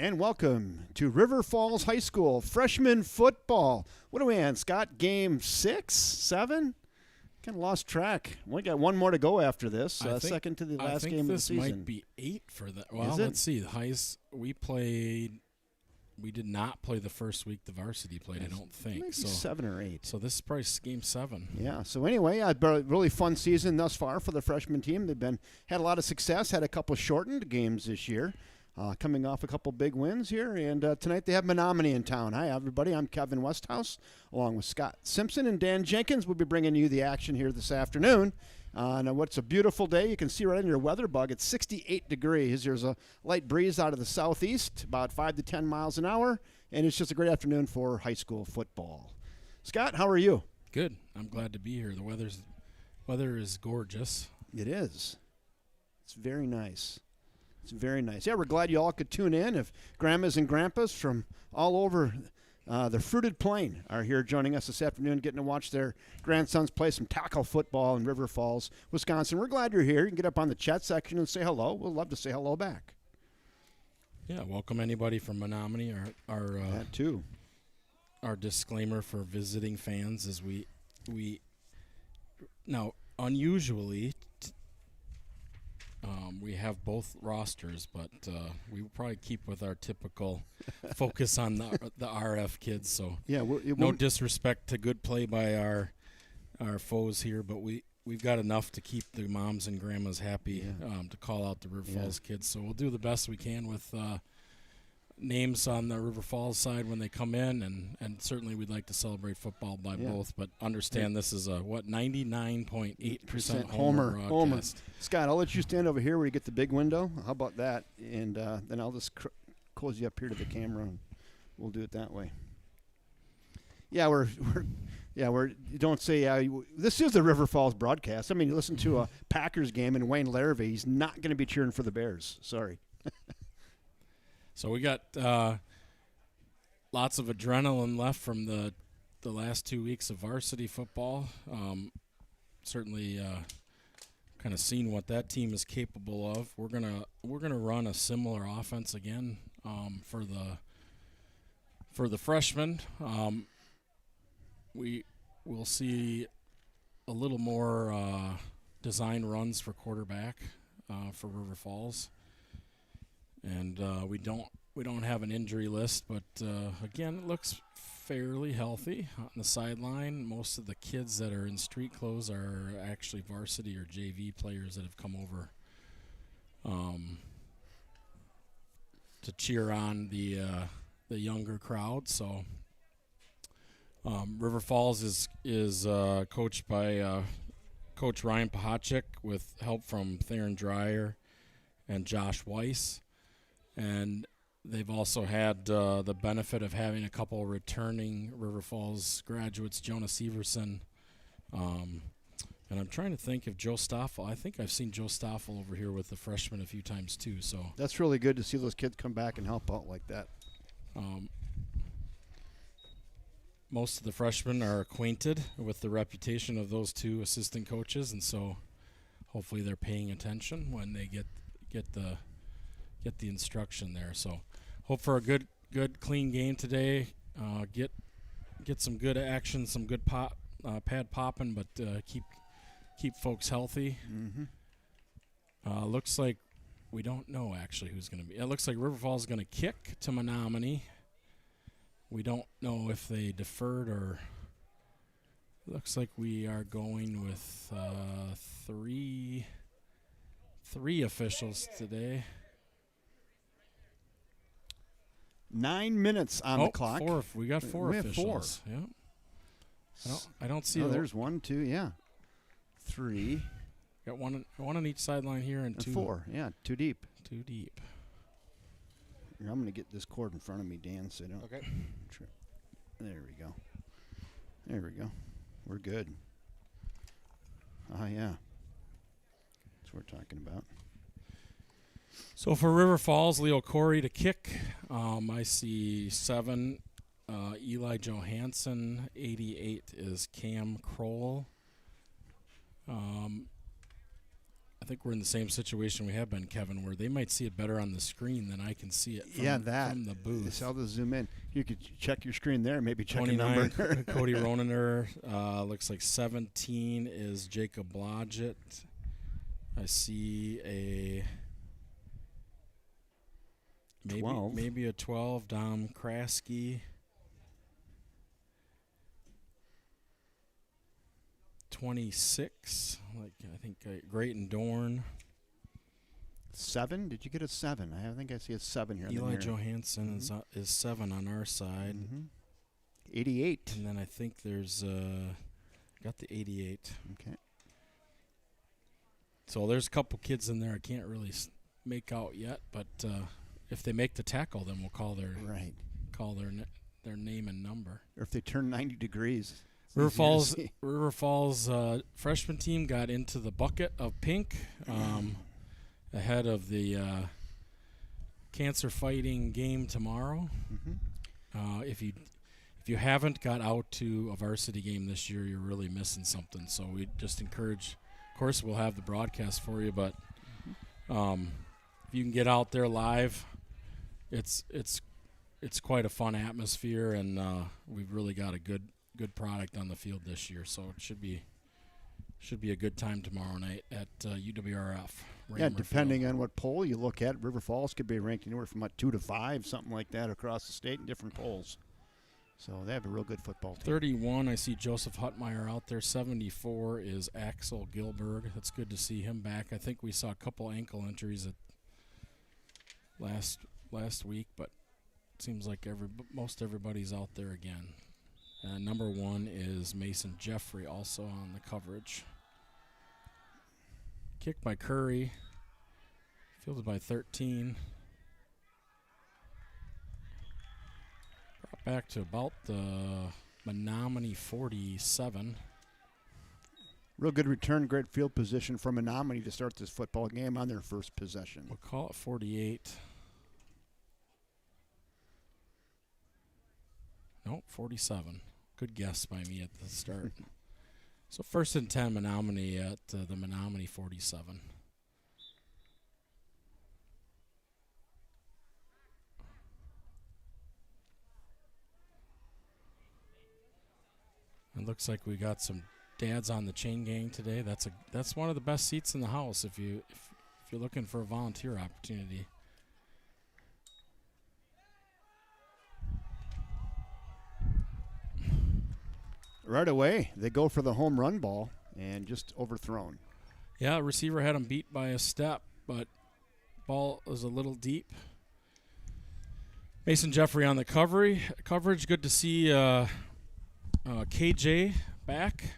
and welcome to River Falls High School freshman football. What are we on, Scott? Game 6, 7? Kind of lost track. We got one more to go after this. Second to the last game of the season. I think this might be 8 for that. Well, let's see. We did not play the first week the varsity played, I don't think. Maybe 7 or 8. So this is probably game 7. Yeah. So anyway, a really fun season thus far for the freshman team. They've had a lot of success, had a couple shortened games this year. Coming off a couple big wins here, and tonight they have Menomonie in town. Hi, everybody. I'm Kevin Westhouse, along with Scott Simpson and Dan Jenkins. We'll be bringing you the action here this afternoon. Now, what's a beautiful day. You can see right in your weather bug. It's 68 degrees. There's a light breeze out of the southeast, about 5 to 10 miles an hour, and it's just a great afternoon for high school football. Scott, how are you? Good. I'm glad to be here. The weather is gorgeous. It is. It's very nice. It's very nice. Yeah, we're glad you all could tune in. If grandmas and grandpas from all over the fruited plain are here joining us this afternoon, getting to watch their grandsons play some tackle football in River Falls, Wisconsin. We're glad you're here. You can get up on the chat section and say hello. We'll love to say hello back. Yeah, welcome anybody from Menomonie. That too. Our disclaimer for visiting fans is we now unusually. We have both rosters, but we will probably keep with our typical focus on the RF kids. So yeah, no disrespect to good play by our foes here, but we've got enough to keep the moms and grandmas happy to call out the River Falls kids. So we'll do the best we can with names on the River Falls side when they come in, and certainly we'd like to celebrate football by both, but understand this is a 99.8% Homer broadcast. Scott, I'll let you stand over here where you get the big window. How about that? And then I'll just close you up here to the camera, and we'll do it that way. Yeah, we're don't say this is the River Falls broadcast. I mean, you listen to a Packers game and Wayne Larrabee, he's not going to be cheering for the Bears. Sorry. So we got lots of adrenaline left from the last 2 weeks of varsity football. Certainly kind of seen what that team is capable of. We're gonna run a similar offense again for the freshmen. We will see a little more design runs for quarterback for River Falls. And we don't have an injury list, but again, it looks fairly healthy on the sideline. Most of the kids that are in street clothes are actually varsity or JV players that have come over to cheer on the younger crowd. So River Falls is coached by Coach Ryan Pahachik with help from Theron Dreyer and Josh Weiss. And they've also had the benefit of having a couple returning River Falls graduates, Jonah Severson. And I'm trying to think of Joe Stoffel. I think I've seen Joe Stoffel over here with the freshmen a few times too. So that's really good to see those kids come back and help out like that. Most of the freshmen are acquainted with the reputation of those two assistant coaches, and so hopefully they're paying attention when they get the instruction there. So hope for a good clean game today. Get some good action, some good pad popping, but keep folks healthy. Mm-hmm. Looks like we don't know actually who's going to be. It looks like River Falls is going to kick to Menomonie. We don't know if they deferred or. Looks like we are going with three officials today. 9 minutes on the clock. We got four officials. Have 4. Yeah. I don't see. There's 1, 2, yeah, 3. Got one on each sideline here and 2. 4. Yeah, 2 deep. 2 deep. Here, I'm going to get this cord in front of me, Dan, so I don't trip. There we go. There we go. We're good. Yeah. That's what we're talking about. So for River Falls, Leo Corey to kick. I see 7, Eli Johansson. 88 is Cam Kroll. I think we're in the same situation we have been, Kevin, where they might see it better on the screen than I can see it from the booth. So I'll just zoom in. You could check your screen there, maybe check a 29, number. Cody Ronaner. Looks like 17 is Jacob Blodgett. I see a 12. maybe a 12, Dom Kraske. 26, I think Grayton Dorn. 7? Did you get a 7? I think I see a 7 here. Eli Johansson is 7 on our side. 88. And then I think there's got the 88. Okay. So there's a couple kids in there I can't really make out yet, but if they make the tackle, then we'll call their name and number. Or if they turn 90 degrees. River Falls freshman team got into the bucket of pink ahead of the cancer fighting game tomorrow. If you haven't got out to a varsity game this year, you're really missing something. So we just encourage. Of course, we'll have the broadcast for you, but if you can get out there live, it's quite a fun atmosphere, and we've really got a good product on the field this year, so it should be a good time tomorrow night at UWRF. Yeah, depending on what poll you look at, River Falls could be ranked anywhere from 2 to 5, something like that, across the state in different polls. So they have a real good football team. 31, I see Joseph Huttmeyer out there. 74 is Axel Gilberg. That's good to see him back. I think we saw a couple ankle injuries last week, but it seems like most everybody's out there again. Number 1 is Mason Jeffrey, also on the coverage. Kicked by Curry. Fielded by 13. Brought back to about the Menomonie 47. Real good return, great field position for Menomonie to start this football game on their first possession. We'll call it 48. Nope, 47. Good guess by me at the start. So 1st and 10 Menomonie at the Menomonie 47. It looks like we got some dads on the chain gang today. That's one of the best seats in the house if you're looking for a volunteer opportunity. Right away, they go for the home run ball and just overthrown. Yeah, receiver had him beat by a step, but ball was a little deep. Mason Jeffrey on the coverage. Good to see KJ back.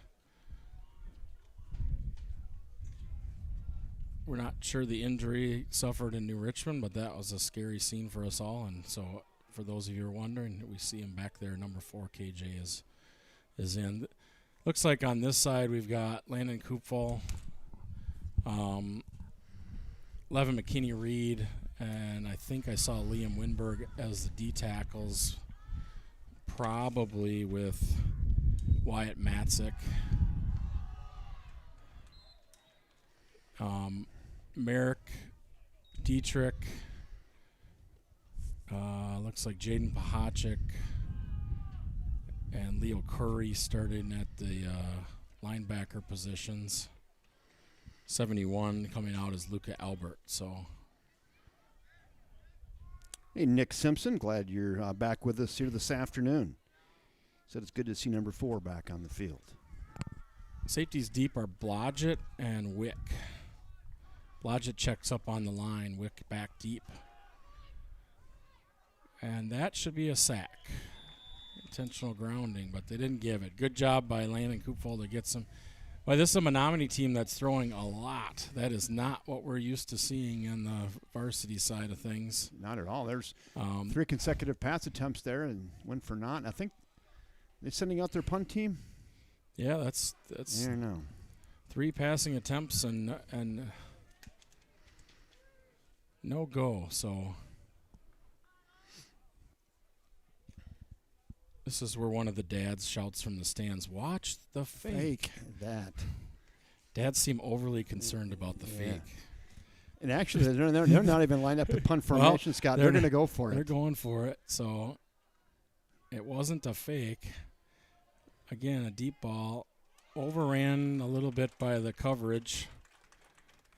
We're not sure the injury suffered in New Richmond, but that was a scary scene for us all. And so for those of you who are wondering, we see him back there. Number 4, KJ is in. Looks like on this side we've got Landon Koopfall, Levin McKinney-Reed, and I think I saw Liam Winberg as the D tackles, probably with Wyatt Matzik. Merrick Dietrich, looks like Jaden Pahachik, and Leo Curry starting at the linebacker positions. 71 coming out is Luca Albert. So, hey, Nick Simpson, glad you're back with us here this afternoon. Said it's good to see number 4 back on the field. Safeties deep are Blodgett and Wick. Blodgett checks up on the line, Wick back deep. And that should be a sack. Intentional grounding, but they didn't give it. Good job by Landon Koopfall to get some. Well, this is a Menomonie team that's throwing a lot. That is not what we're used to seeing in the varsity side of things. Not at all. There's 3 consecutive pass attempts there and went for naught. I think they're sending out their punt team. Yeah, that's. I don't know. 3 passing attempts and no go. So this is where one of the dads shouts from the stands, "Watch the fake." That. Dads seem overly concerned about the fake. And actually, they're not even lined up at punt formation, Well, Scott. They're going to go for it. They're going for it. So it wasn't a fake. Again, a deep ball. Overran a little bit by the coverage.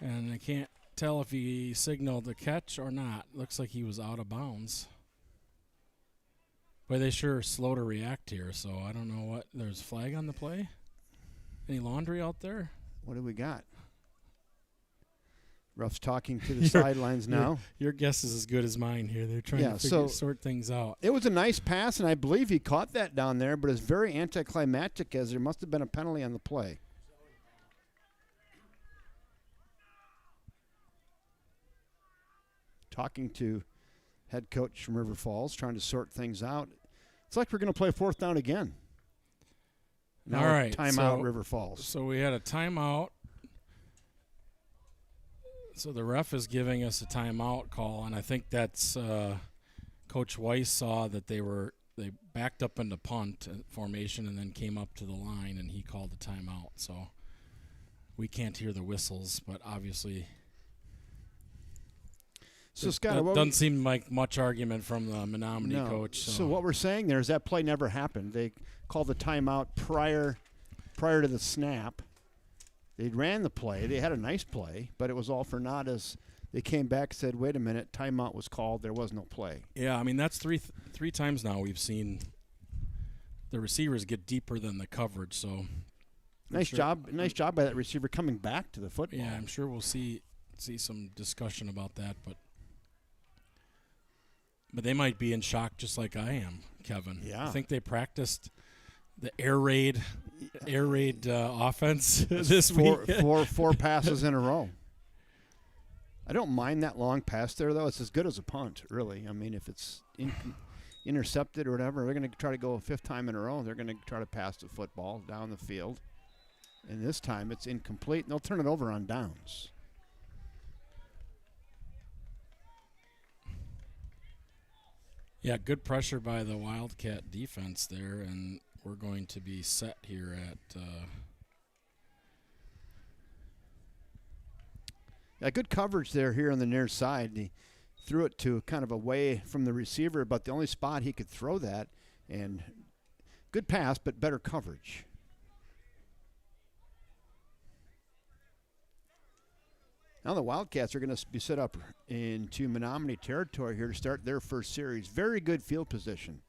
And I can't tell if he signaled the catch or not. Looks like he was out of bounds. But they sure are slow to react here, so I don't know what. There's a flag on the play? Any laundry out there? What do we got? Ruff's talking to the sidelines now. Your guess is as good as mine here. They're trying to sort things out. It was a nice pass, and I believe he caught that down there, but it's very anticlimactic as there must have been a penalty on the play. Talking to head coach from River Falls, trying to sort things out. It's like we're going to play fourth down again. Now all right. Timeout, River Falls. So we had a timeout. So the ref is giving us a timeout call, and I think that's Coach Weiss saw that they backed up into punt formation and then came up to the line, and he called the timeout. So we can't hear the whistles, but obviously so Scott, doesn't seem like much argument from the Menomonie coach. So what we're saying there is that play never happened. They called the timeout prior to the snap. They ran the play. They had a nice play, but it was all for naught as they came back and said, wait a minute, timeout was called. There was no play. Yeah, I mean, that's three times now we've seen the receivers get deeper than the coverage. So nice job by that receiver coming back to the football. Yeah, I'm sure we'll see some discussion about that, but they might be in shock just like I am, Kevin. Yeah. I think they practiced the air raid offense this week. Four passes in a row. I don't mind that long pass there, though. It's as good as a punt, really. I mean, if it's intercepted or whatever, they're going to try to go a fifth time in a row. They're going to try to pass the football down the field. And this time it's incomplete, and they'll turn it over on downs. Yeah, good pressure by the Wildcat defense there, and we're going to be set here at good coverage there here on the near side. He threw it to kind of away from the receiver, but the only spot he could throw that, and good pass, but better coverage. Now the Wildcats are going to be set up into Menomonie territory here to start their first series. Very good field position.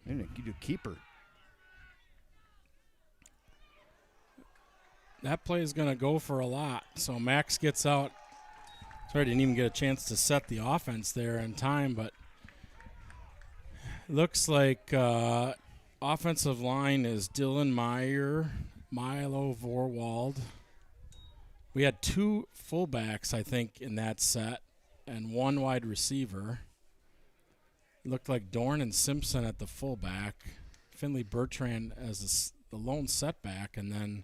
And a keeper. That play is going to go for a lot. So Max gets out. Sorry, didn't even get a chance to set the offense there in time, but looks like offensive line is Dylan Meyer, Milo Vorwald. We had two fullbacks, I think, in that set, and one wide receiver. It looked like Dorn and Simpson at the fullback, Finley Bertrand as the lone setback, and then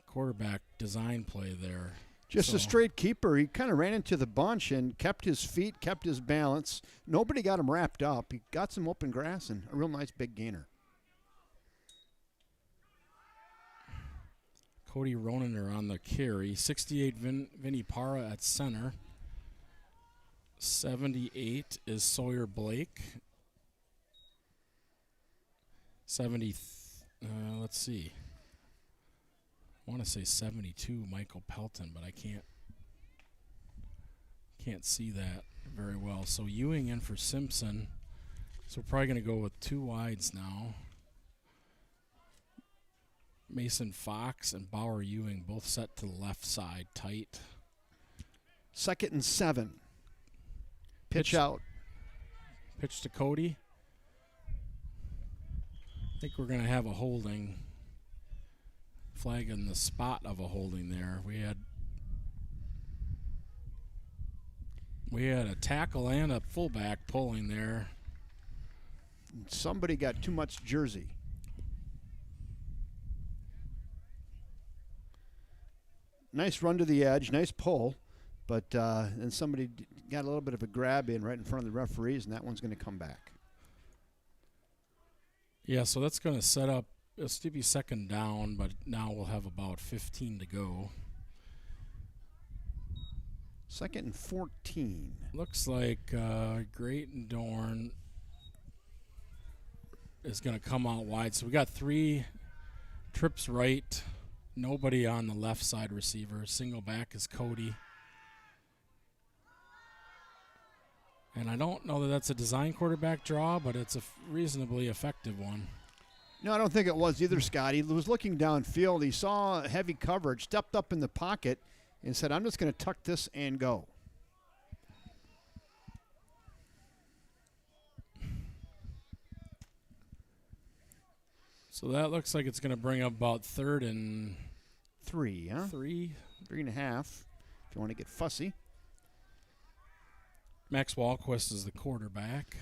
quarterback design play there. Just a straight keeper. He kind of ran into the bunch and kept his feet, kept his balance. Nobody got him wrapped up. He got some open grass and a real nice big gainer. Cody Roniner on the carry. 68 Vinny Parra at center. 78 is Sawyer Blake. 70, let's see. I want to say 72 Michael Pelton, but I can't see that very well. So Ewing in for Simpson. So we're probably going to go with two wides now. Mason Fox and Bauer Ewing both set to the left side tight. 2nd and 7. Pitch out. Pitch to Cody. I think we're going to have a holding. Flag in the spot of a holding there. We had a tackle and a fullback pulling there. Somebody got too much jersey. Nice run to the edge, nice pull, but then somebody got a little bit of a grab in right in front of the referees, and that one's going to come back. Yeah, so that's going to set up it'll still be second down, but now we'll have about 15 to go. 2nd and 14. Looks like Great and Dorn is going to come out wide. So we got 3 trips right, nobody on the left side receiver. Single back is Cody. And I don't know that that's a design quarterback draw, but it's a reasonably effective one. No, I don't think it was either, Scott. He was looking downfield. He saw heavy coverage, stepped up in the pocket, and said, I'm just going to tuck this and go. So that looks like it's going to bring up about 3rd and 3, huh? 3. 3.5, if you want to get fussy. Max Walquist is the quarterback.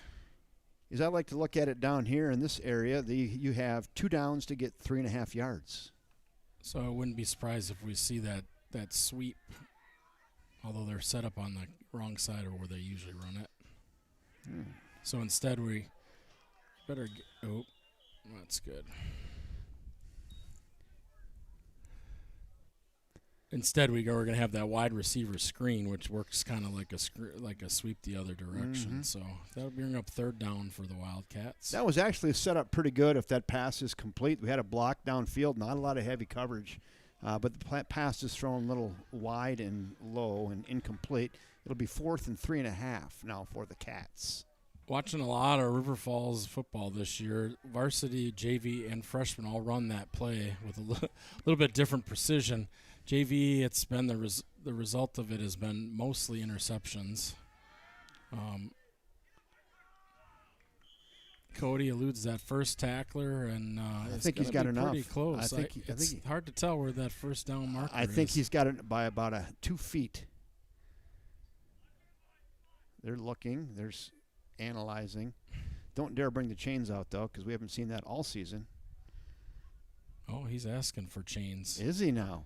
As I like to look at it down here in this area, you have 2 downs to get 3.5 yards. So I wouldn't be surprised if we see that sweep, although they're set up on the wrong side of where they usually run it. So instead we better get, oh, that's good. Instead, we're going to have that wide receiver screen, which works kind of like a sweep the other direction. So that'll bring up 3rd down for the Wildcats. That was actually set up pretty good if that pass is complete. We had a block downfield, not a lot of heavy coverage, but the pass is thrown a little wide and low and incomplete. It'll be 4th and 3.5 now for the Cats. Watching a lot of River Falls football this year, varsity, JV, and freshmen all run that play with a little bit different precision. JV, it's been the result of it has been mostly interceptions. Cody eludes that first tackler, and I think he's got enough. Pretty close. I think it's hard to tell where that first down marker is. I think he's got it by about 2 feet. They're looking. They're analyzing. Don't dare bring the chains out, though, because we haven't seen that all season. Oh, he's asking for chains. Is he now?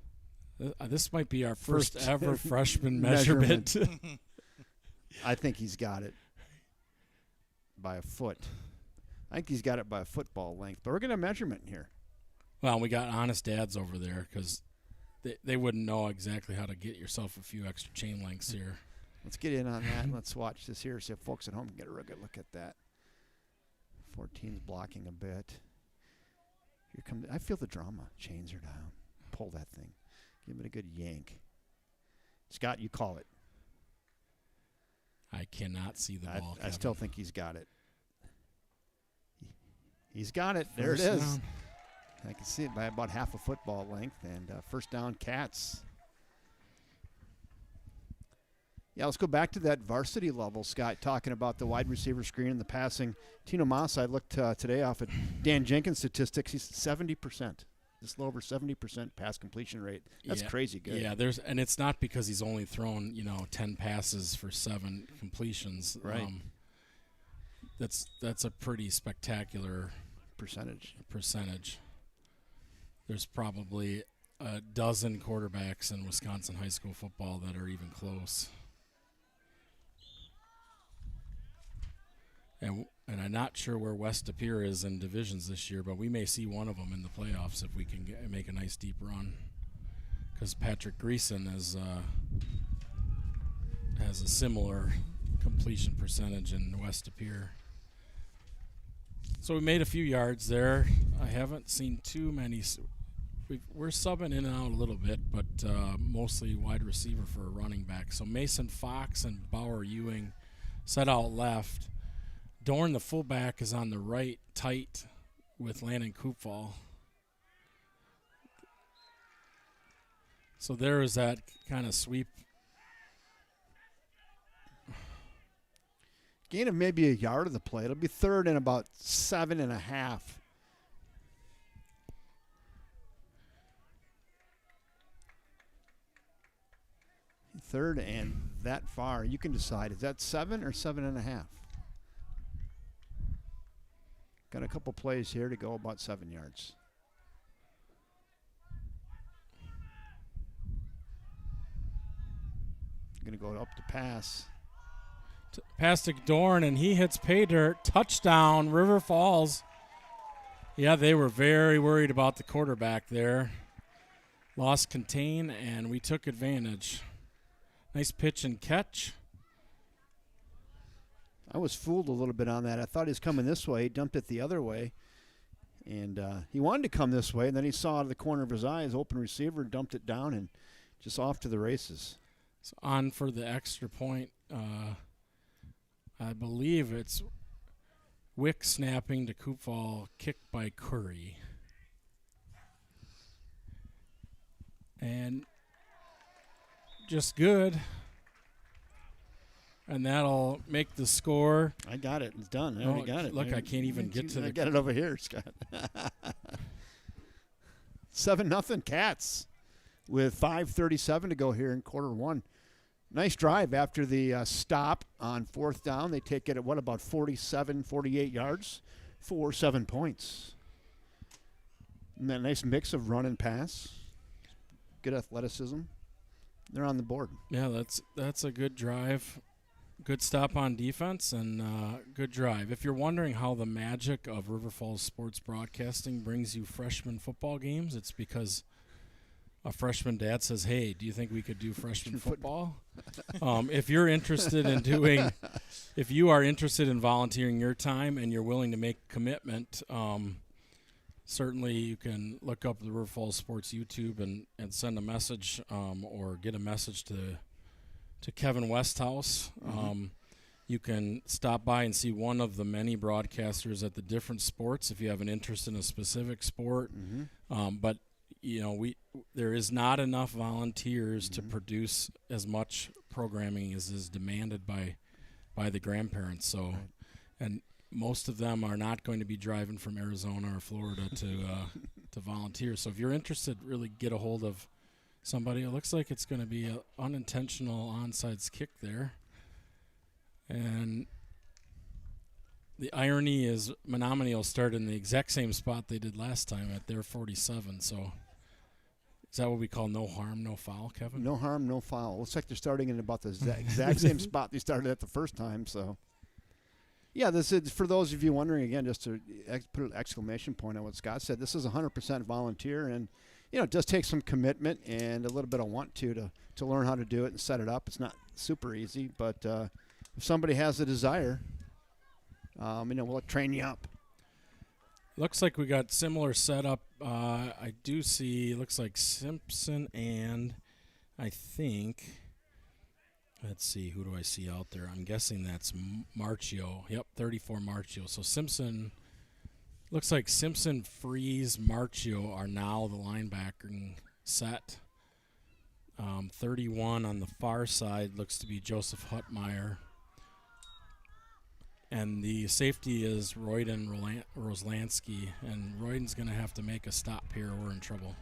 This might be our first ever freshman measurement. I think he's got it by a foot. I think he's got it by a football length. But we're going to measurement here. Well, we got honest dads over there because they wouldn't know exactly how to get yourself a few extra chain lengths here. Let's get in on that. Let's watch this here so if folks at home can get a real good look at that. 14's blocking a bit. Here comes. I feel the drama. Chains are down. Pull that thing. Give it a good yank. Scott, you call it. I cannot see the ball. I still think he's got it. He's got it. There First it is. down. I can see it by about half a football length. And first down, Cats. Yeah, let's go back to that varsity level, Scott, talking about the wide receiver screen and the passing. Tino Moss, I looked today off at Dan Jenkins' statistics. He's 70%. Just a little over 70% pass completion rate. That's crazy good. Yeah, and it's not because he's only thrown 10 passes for 7 completions. Right. That's a pretty spectacular percentage. There's probably a dozen quarterbacks in Wisconsin high school football that are even close. And I'm not sure where West De Pere is in divisions this year, but we may see one of them in the playoffs if we can make a nice deep run. Because Patrick Greason has a similar completion percentage in West De Pere. So we made a few yards there. I haven't seen too many. We're subbing in and out a little bit, but mostly wide receiver for a running back. So Mason Fox and Bauer Ewing set out left. Dorn, the fullback, is on the right, tight with Landon Koopfall. So there is that kind of sweep. Gain of maybe a yard of the play. It'll be 3rd and about 7.5. Third and that far. You can decide. Is that 7 or 7.5? Got a couple plays here to go about 7 yards. Going to go up to pass. Pass to Dorn, and he hits pay dirt. Touchdown, River Falls. Yeah, they were very worried about the quarterback there. Lost contain, and we took advantage. Nice pitch and catch. I was fooled a little bit on that. I thought he was coming this way. He dumped it the other way. And he wanted to come this way, and then he saw out of the corner of his eye his open receiver, dumped it down, and just off to the races. So on for the extra point. I believe it's Wick snapping to Koopval, kicked by Curry. And just good. And that'll make the score. I got it. It's done. I already got it. Look, I can't even get to the... I got it over here, Scott. 7-0 Cats with 5:37 to go here in quarter one. Nice drive after the stop on fourth down. They take it at, about 47, 48 yards for 7 points. And that nice mix of run and pass. Good athleticism. They're on the board. Yeah, that's a good drive. Good stop on defense and good drive. If you're wondering how the magic of River Falls Sports Broadcasting brings you freshman football games, it's because a freshman dad says, "Hey, do you think we could do freshman football?" If you're interested in doing, if you are interested in volunteering your time and you're willing to make a commitment, certainly you can look up the River Falls Sports YouTube and send a message or get a message to Kevin Westhouse. You can stop by and see one of the many broadcasters at the different sports if you have an interest in a specific sport. But you know, there is not enough volunteers to produce as much programming as is demanded by the grandparents. So, and most of them are not going to be driving from Arizona or Florida to volunteer. So if you're interested, really get a hold of somebody. It looks like it's going to be an unintentional onside kick there. And the irony is Menomonie will start in the exact same spot they did last time at their 47. So is that what we call no harm, no foul, Kevin? No harm, no foul. Looks like they're starting in about the exact same spot they started at the first time. So, yeah, this is for those of you wondering, again, just to put an exclamation point on what Scott said, this is 100% volunteer, and you know, it does take some commitment and a little bit of want to learn how to do it and set it up. It's not super easy, but if somebody has the desire, you know, we'll train you up. Looks like we got similar setup. I do see, looks like Simpson and I think, let's see, who do I see out there? I'm guessing that's Marchio. Yep, 34 Marchio. So Simpson, looks like Simpson, Freeze, Marchio are now the linebacking set. 31 on the far side looks to be Joseph Hutmeyer. And the safety is Royden Roslansky, and Royden's going to have to make a stop here. We're in trouble.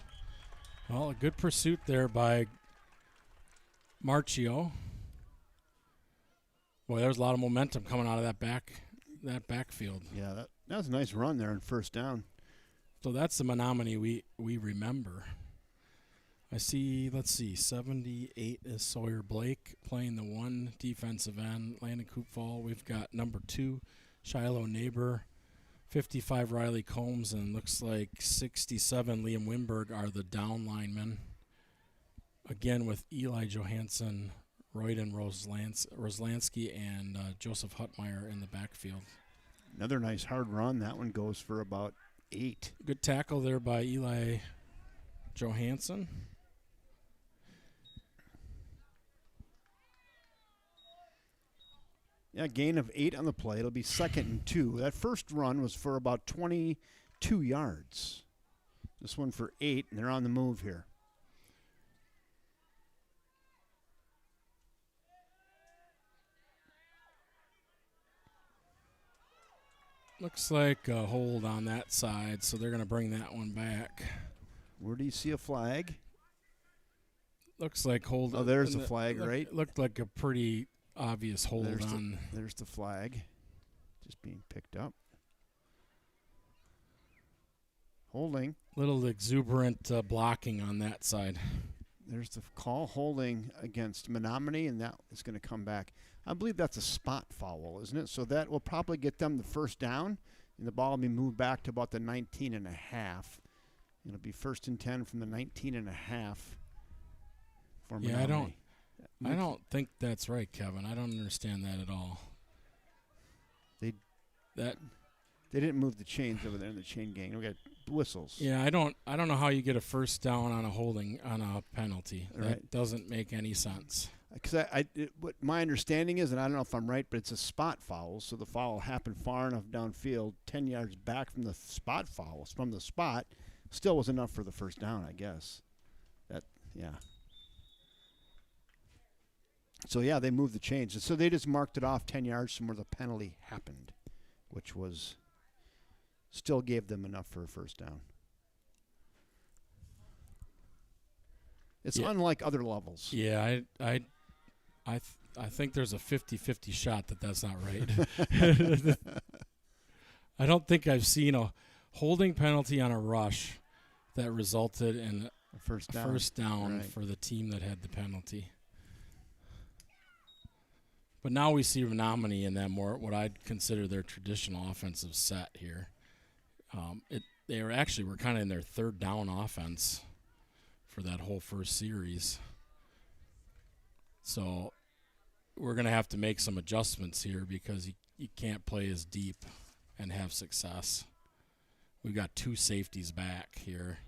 Well, a good pursuit there by Marchio. Boy, there's a lot of momentum coming out of that backfield. Yeah, that was a nice run there in first down. So that's the Menomonie we remember. I see, let's see, 78 is Sawyer Blake playing the one defensive end. Landon Koopval. We've got number 2, Shiloh Neighbor. 55 Riley Combs, and looks like 67 Liam Wimberg are the down linemen. Again with Eli Johansson, Royden Roslansky, and Joseph Hutmeyer in the backfield. Another nice hard run. That one goes for about 8. Good tackle there by Eli Johansson. Yeah, gain of 8 on the play. It'll be 2nd and 2. That first run was for about 22 yards. This one for 8, and they're on the move here. Looks like a hold on that side, so they're going to bring that one back. Where do you see a flag? Looks like hold. Oh, there's the flag, right? Looked like a pretty obvious hold on. There's the flag just being picked up. Holding. Little exuberant blocking on that side. There's the call, holding against Menomonie, and that is going to come back. I believe that's a spot foul, isn't it? So that will probably get them the first down, And the ball will be moved back to about the 19 and a half. It'll be 1st and 10 from the 19 and a half for Menomonie. I don't think that's right, Kevin. I don't understand that at all. They didn't move the chains over there in the chain gang. We got whistles. Yeah, I don't know how you get a first down on a penalty. Right. That doesn't make any sense. Because what my understanding is, and I don't know if I'm right, but it's a spot foul. So the foul happened far enough downfield, 10 yards back from the spot foul. From the spot, still was enough for the first down, I guess. So, yeah, they moved the chains. So they just marked it off 10 yards from where the penalty happened, which was still gave them enough for a first down. It's unlike other levels. Yeah, I think there's a 50-50 shot that that's not right. I don't think I've seen a holding penalty on a rush that resulted in a first down for the team that had the penalty. But now we see Menomonie in that more what I'd consider their traditional offensive set here. They were kind of in their third down offense for that whole first series. So we're going to have to make some adjustments here because you can't play as deep and have success. We've got 2 safeties back here.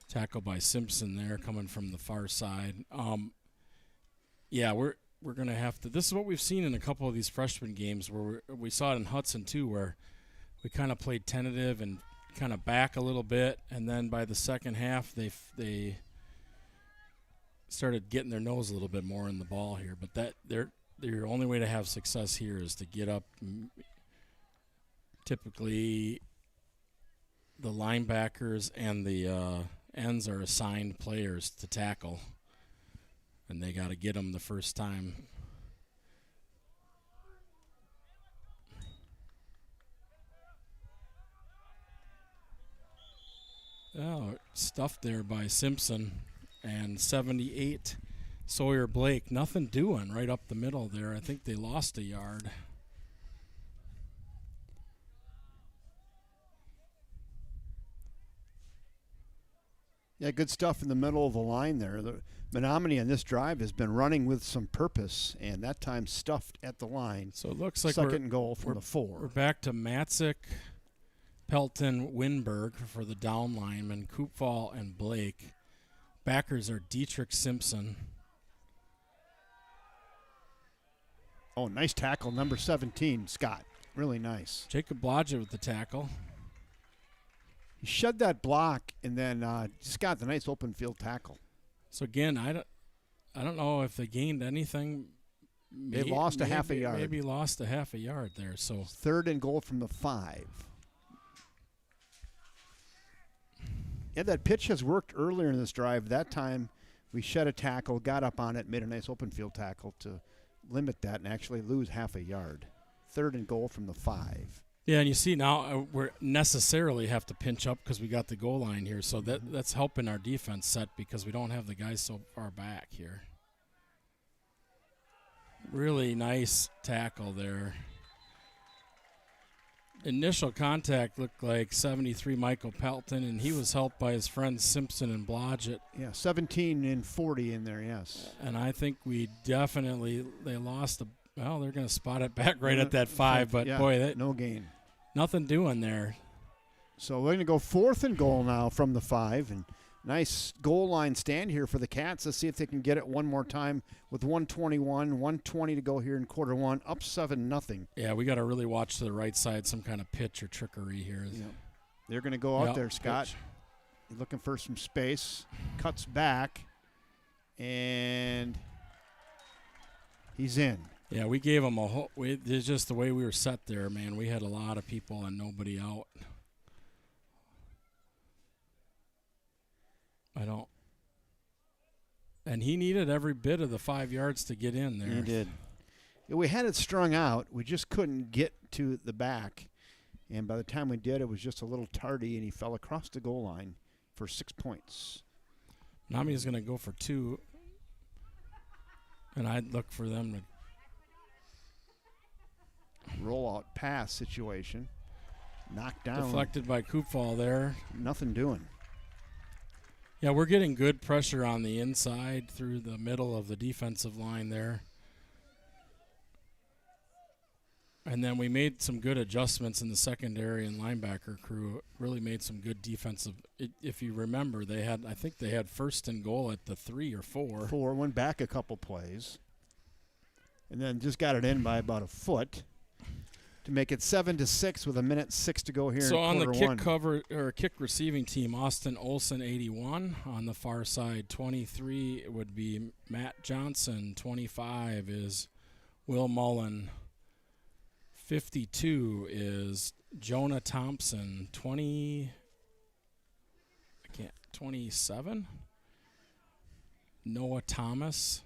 Tackle by Simpson there coming from the far side. We're going to have to – this is what we've seen in a couple of these freshman games where we saw it in Hudson too, where we kind of played tentative and kind of back a little bit, and then by the second half they started getting their nose a little bit more in the ball here. But their only way to have success here is to get up. Typically the linebackers and the ends are assigned players to tackle, and they got to get them the first time. Oh, stuffed there by Simpson. And 78, Sawyer Blake. Nothing doing right up the middle there. I think they lost a yard. Yeah, good stuff in the middle of the line there. The Menomonie on this drive has been running with some purpose, and that time stuffed at the line. So it looks like second and goal from the 4. We're back to Matzik, Pelton, Winberg for the down linemen, Koopfall and Blake. Backers are Dietrich Simpson. Oh, nice tackle, number 17, Scott. Really nice. Jacob Blodgett with the tackle. He shed that block and then just got the nice open field tackle. So again, I don't know if they gained anything. They lost a half a yard. Maybe lost a half a yard there. So 3rd and goal from the 5. Yeah, that pitch has worked earlier in this drive. That time we shed a tackle, got up on it, made a nice open field tackle to limit that and actually lose half a yard. 3rd and goal from the 5. Yeah, and you see now we're necessarily have to pinch up because we got the goal line here. So that's helping our defense set because we don't have the guys so far back here. Really nice tackle there. Initial contact looked like 73 Michael Pelton, and he was helped by his friends Simpson and Blodgett. Yeah, 17 and 40 in there, yes. And I think they lost they're going to spot it back right at that 5, but yeah, boy, no gain. Nothing doing there. So we're going to go 4th and goal now from the 5, and nice goal line stand here for the Cats. Let's see if they can get it one more time with 1:21, 1:20 to go here in quarter 1, up 7-0. Yeah, we got to really watch to the right side, some kind of pitch or trickery here. Yep. They're going to go out there, Scott. He's looking for some space, cuts back, and he's in. Yeah, we gave him a whole – it's just the way we were set there, man. We had a lot of people and nobody out. And he needed every bit of the 5 yards to get in there. He did. Yeah, we had it strung out. We just couldn't get to the back. And by the time we did, it was just a little tardy, and he fell across the goal line for 6 points. Nami is going to go for 2. And I'd look for them to rollout pass situation. Knocked down. Deflected by Koopfall there. Nothing doing. Yeah, we're getting good pressure on the inside through the middle of the defensive line there. And then we made some good adjustments in the secondary and linebacker crew. Really made some good defensive. If you remember, I think they had first and goal at the 3 or 4. 4, went back a couple plays. And then just got it in by about a foot to make it 7-6 with 1:06 to go here in So on the quarter one. kick cover or kick receiving team, Austin Olson 81. On the far side, 23 would be Matt Johnson. 25 is Will Mullen. 52 is Jonah Thompson. 27. Noah Thomas.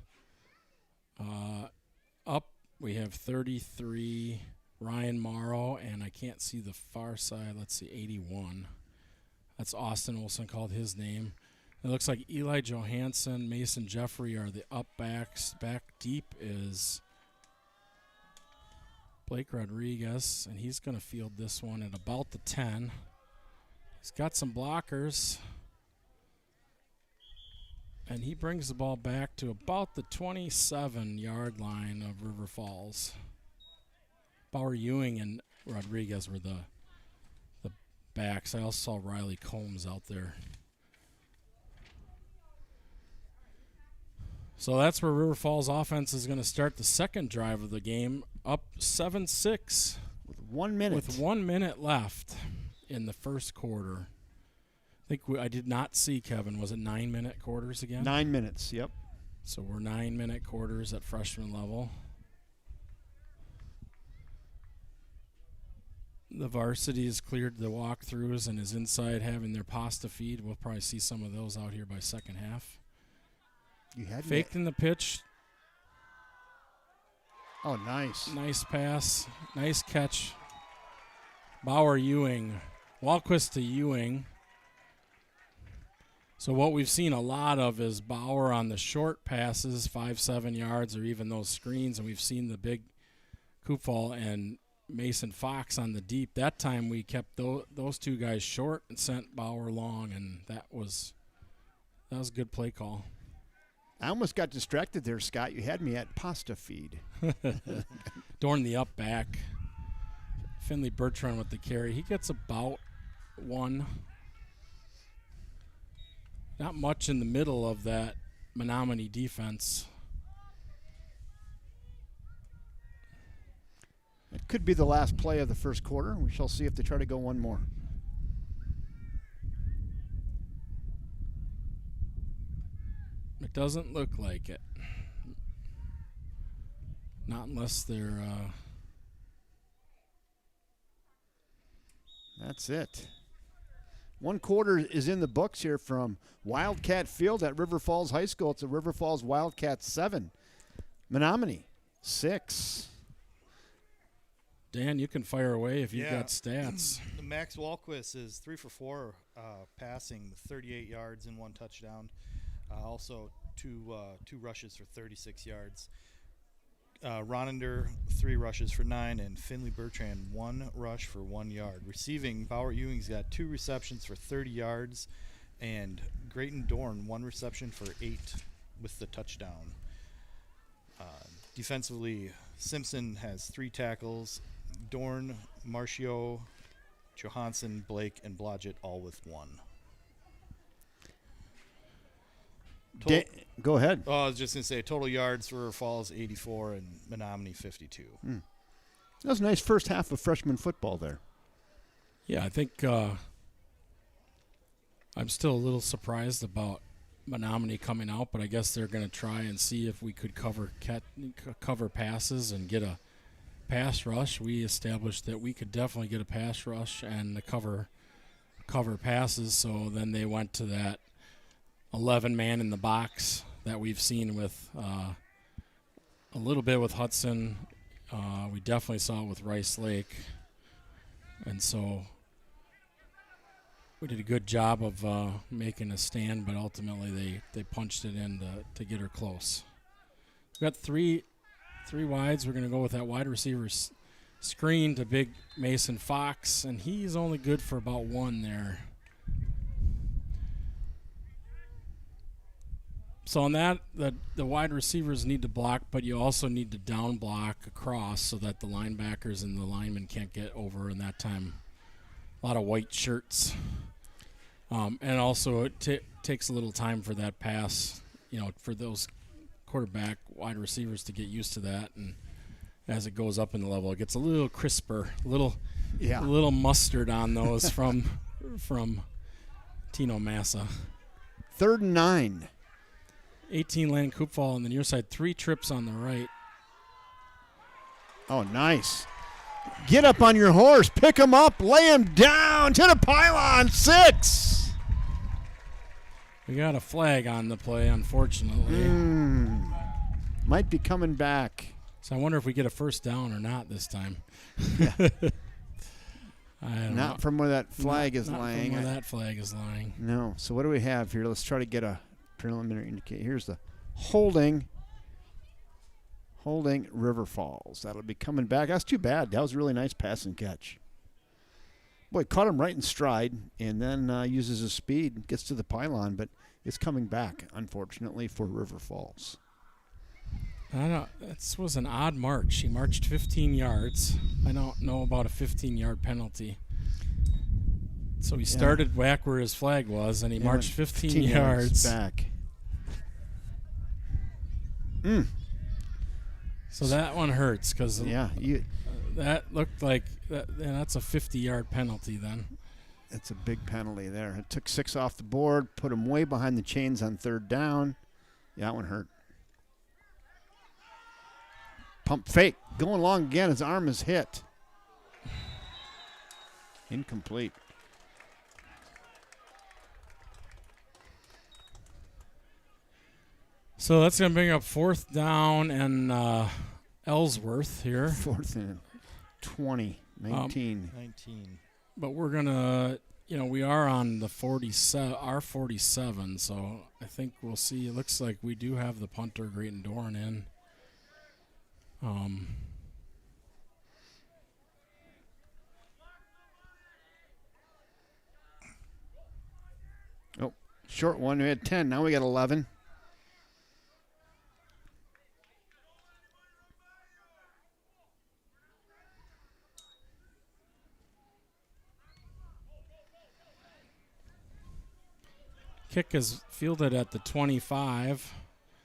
Up we have 33. Ryan Morrow, and I can't see the far side. Let's see, 81. That's Austin Olson, called his name. It looks like Eli Johansson, Mason Jeffrey are the up backs. Back deep is Blake Rodriguez, and he's going to field this one at about the 10. He's got some blockers, and he brings the ball back to about the 27-yard line of River Falls. Bauer Ewing and Rodriguez were the backs. I also saw Riley Combs out there. So that's where River Falls offense is going to start the second drive of the game, up 7-6. With 1 minute. With 1 minute left in the first quarter. I think I did not see, Kevin, was it 9-minute quarters again? 9 minutes, yep. So we're 9-minute quarters at freshman level. The varsity has cleared the walkthroughs and is inside having their pasta feed. We'll probably see some of those out here by second half. You had Faked in the pitch. Oh, nice. Nice pass. Nice catch. Bauer Ewing. Walquist to Ewing. So what we've seen a lot of is Bauer on the short passes, 5-7 yards, or even those screens, and we've seen the big Koopfall and Mason Fox on the deep. That time we kept those two guys short and sent Bauer long, and that was a good play call. I almost got distracted there, Scott. You had me at pasta feed. Dorn the up back. Finley Bertrand with the carry. He gets about 1. Not much in the middle of that Menomonie defense. It could be the last play of the first quarter. We shall see if they try to go one more. It doesn't look like it. Not unless they're... That's it. 1 quarter is in the books here from Wildcat Field at River Falls High School. It's a River Falls Wildcat 7. Menomonie 6. Dan, you can fire away if you've got stats. Max Walquist is 3 for 4 passing, 38 yards and 1 touchdown. Also, two rushes for 36 yards. Ronender, 3 rushes for 9, and Finley Bertrand, 1 rush for 1 yard. Receiving, Bauer Ewing's got 2 receptions for 30 yards, and Grayton Dorn, 1 reception for 8 with the touchdown. Defensively, Simpson has 3 tackles. Dorn, Marcio, Johansson, Blake, and Blodgett all with 1. Go ahead. Oh, I was just going to say total yards for Falls 84 and Menomonie 52. That was a nice first half of freshman football there. Yeah, I think I'm still a little surprised about Menomonie coming out, but I guess they're going to try and see if we could cover passes and get a pass rush. We established that we could definitely get a pass rush and cover passes, so then they went to that 11-man in the box that we've seen with a little bit with Hudson. We definitely saw it with Rice Lake. And so we did a good job of making a stand, but ultimately they punched it in to get her close. We've got three wides. We're going to go with that wide receiver screen to big Mason Fox, and he's only good for about one there. So on that, the wide receivers need to block, but you also need to down block across so that the linebackers and the linemen can't get over in that time. A lot of white shirts. And also it takes a little time for that pass, for those quarterback wide receivers to get used to that. And as it goes up in the level, it gets a little crisper, a little mustard on those from Tino Massa. 3rd and 9. 18 Landon Koopfall on the near side, 3 trips on the right. Oh, nice. Get up on your horse, pick him up, lay him down to the pylon. 6. We got a flag on the play, unfortunately. Might be coming back. So I wonder if we get a first down or not this time. Yeah. I don't know. Not from where that flag is Not lying. From where that flag is lying. No. So what do we have here? Let's try to get a preliminary indicator. Here's the holding River Falls. That'll be coming back. That's too bad. That was a really nice pass and catch. Boy, caught him right in stride and then uses his speed, gets to the pylon, but it's coming back, unfortunately, for River Falls. This was an odd march. He marched 15 yards. I don't know about a 15-yard penalty. So he started back where his flag was, and he marched 15 yards back. So that one hurts because that looked like that's a 50-yard penalty then. That's a big penalty there. It took 6 off the board, put him way behind the chains on 3rd down. Yeah, that one hurt. Pump fake. Going long again. His arm is hit. Incomplete. So that's going to bring up 4th down and Ellsworth here. 4th and 20, 19. 19. But we're going to, we are on the 47, our 47, so I think we'll see. It looks like we do have the punter, Grayton Dorn, in. Oh, short one. We had 10. Now we got 11. Kick is fielded at the 25.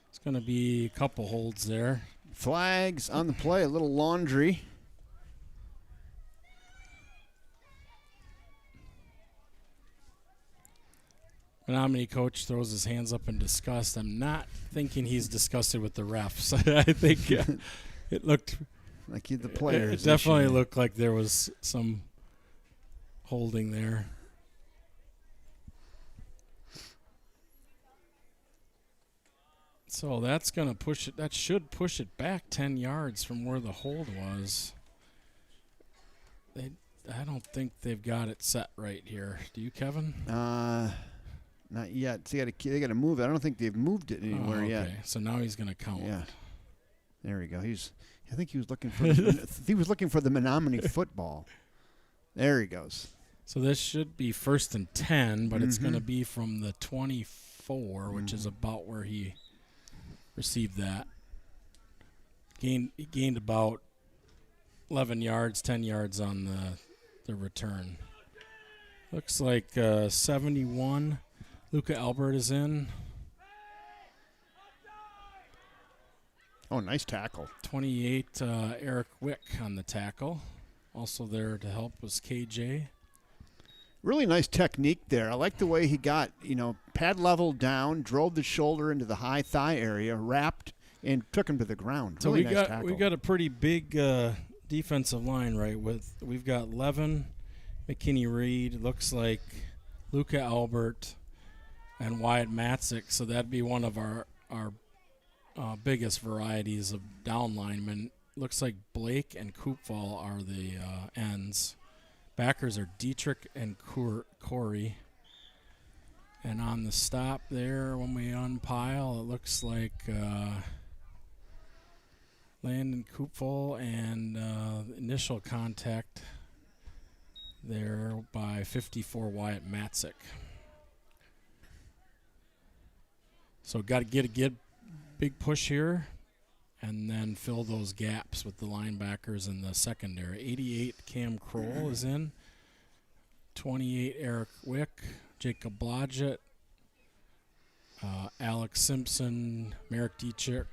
It's going to be a couple holds there. Flags on the play, a little laundry. Menomonie coach throws his hands up in disgust. I'm not thinking he's disgusted with the refs. I think it looked like the players. It definitely looked like there was some holding there. So that's going to push it. That should push it back 10 yards from where the hold was. I don't think they've got it set right here. Do you, Kevin? Not yet. See, they got to move it. I don't think they've moved it anywhere yet. So now he's going to count. Yeah. There we go. I think he was looking for. He was looking for the Menomonie football. There he goes. So this should be 1st and 10, but it's going to be from the 24, which is about where he received that. He gained about 11 yards, 10 yards on the return. Looks like 71. Luca Albert is in. Oh, nice tackle. 28, Eric Wick on the tackle. Also there to help was KJ. Really nice technique there. I like the way he got, pad level down, drove the shoulder into the high thigh area, wrapped, and took him to the ground. So really nice tackle. we've got a pretty big defensive line, right? We've got Levin, McKinney-Reed, looks like Luca Albert, and Wyatt Matzik. So that'd be one of our biggest varieties of down linemen. Looks like Blake and Koopfall are the ends. Backers are Dietrich and Corey. And on the stop there, when we unpile, it looks like Landon Koopfel, and initial contact there by 54 Wyatt Matzik. So got to get a big push here and then fill those gaps with the linebackers in the secondary. 88 Cam Kroll is in. 28 Eric Wick, Jacob Blodgett, Alex Simpson, Merrick Dietrich,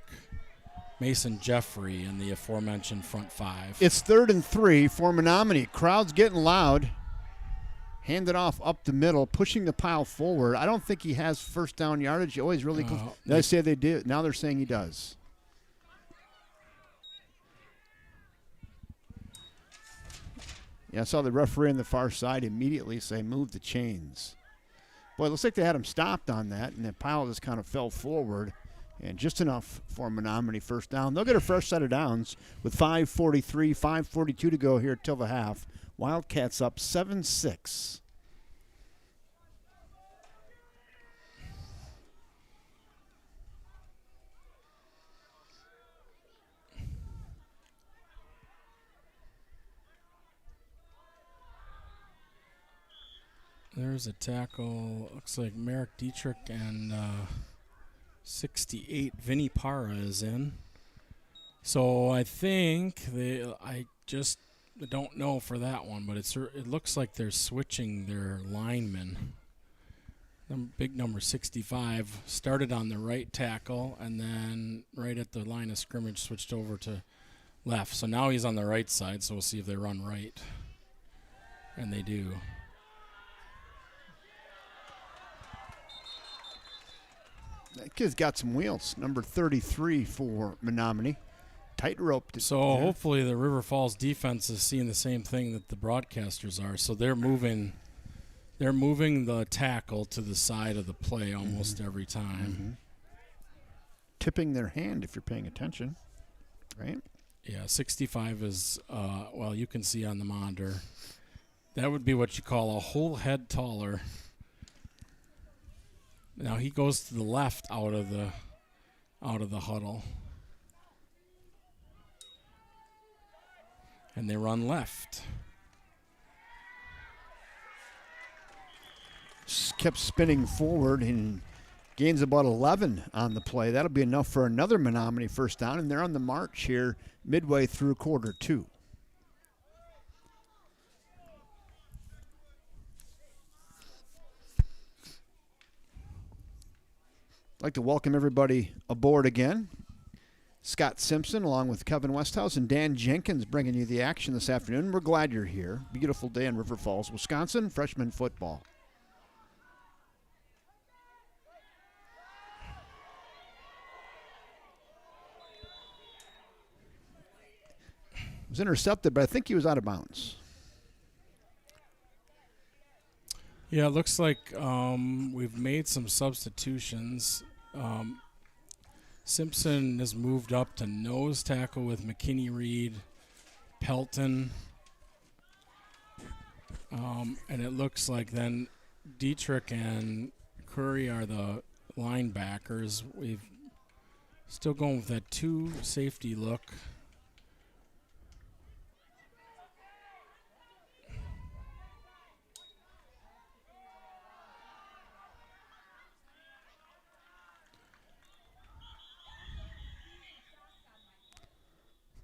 Mason Jeffrey in the aforementioned front five. It's 3rd and 3 for Menomonie. Crowd's getting loud. Hand it off up the middle, pushing the pile forward. I don't think he has first down yardage. Always really close. They say they did. Now they're saying he does. Yeah, I saw the referee on the far side immediately say, move the chains. Boy, it looks like they had him stopped on that, and the pile just kind of fell forward. And just enough for Menomonie first down. They'll get a fresh set of downs with 5:43, 5:42 to go here till the half. Wildcats up 7-6. There's a tackle. Looks like Merrick Dietrich and 68 Vinny Parra is in. So I think I just don't know for that one, but it looks like they're switching their linemen. Big number 65 started on the right tackle and then right at the line of scrimmage switched over to left. So now he's on the right side, so we'll see if they run right. And they do. That kid's got some wheels. Number 33 for Menomonie. Tight rope. So hopefully the River Falls defense is seeing the same thing that the broadcasters are. So they're moving the tackle to the side of the play almost every time. Tipping their hand if you're paying attention, right? Yeah, 65 is, well, you can see on the monitor. That would be what you call a whole head taller. Now he goes to the left out of the huddle. And they run left. Kept spinning forward and gains about 11 on the play. That'll be enough for another Menomonie first down, and they're on the march here midway through quarter 2. I'd like to welcome everybody aboard again. Scott Simpson along with Kevin Westhouse and Dan Jenkins bringing you the action this afternoon. We're glad you're here. Beautiful day in River Falls, Wisconsin, freshman football. Was intercepted, but I think he was out of bounds. Yeah, it looks like we've made some substitutions. Simpson has moved up to nose tackle with McKinney Reed, Pelton. And it looks like then Dietrich and Curry are the linebackers. We've still going with that 2 safety look.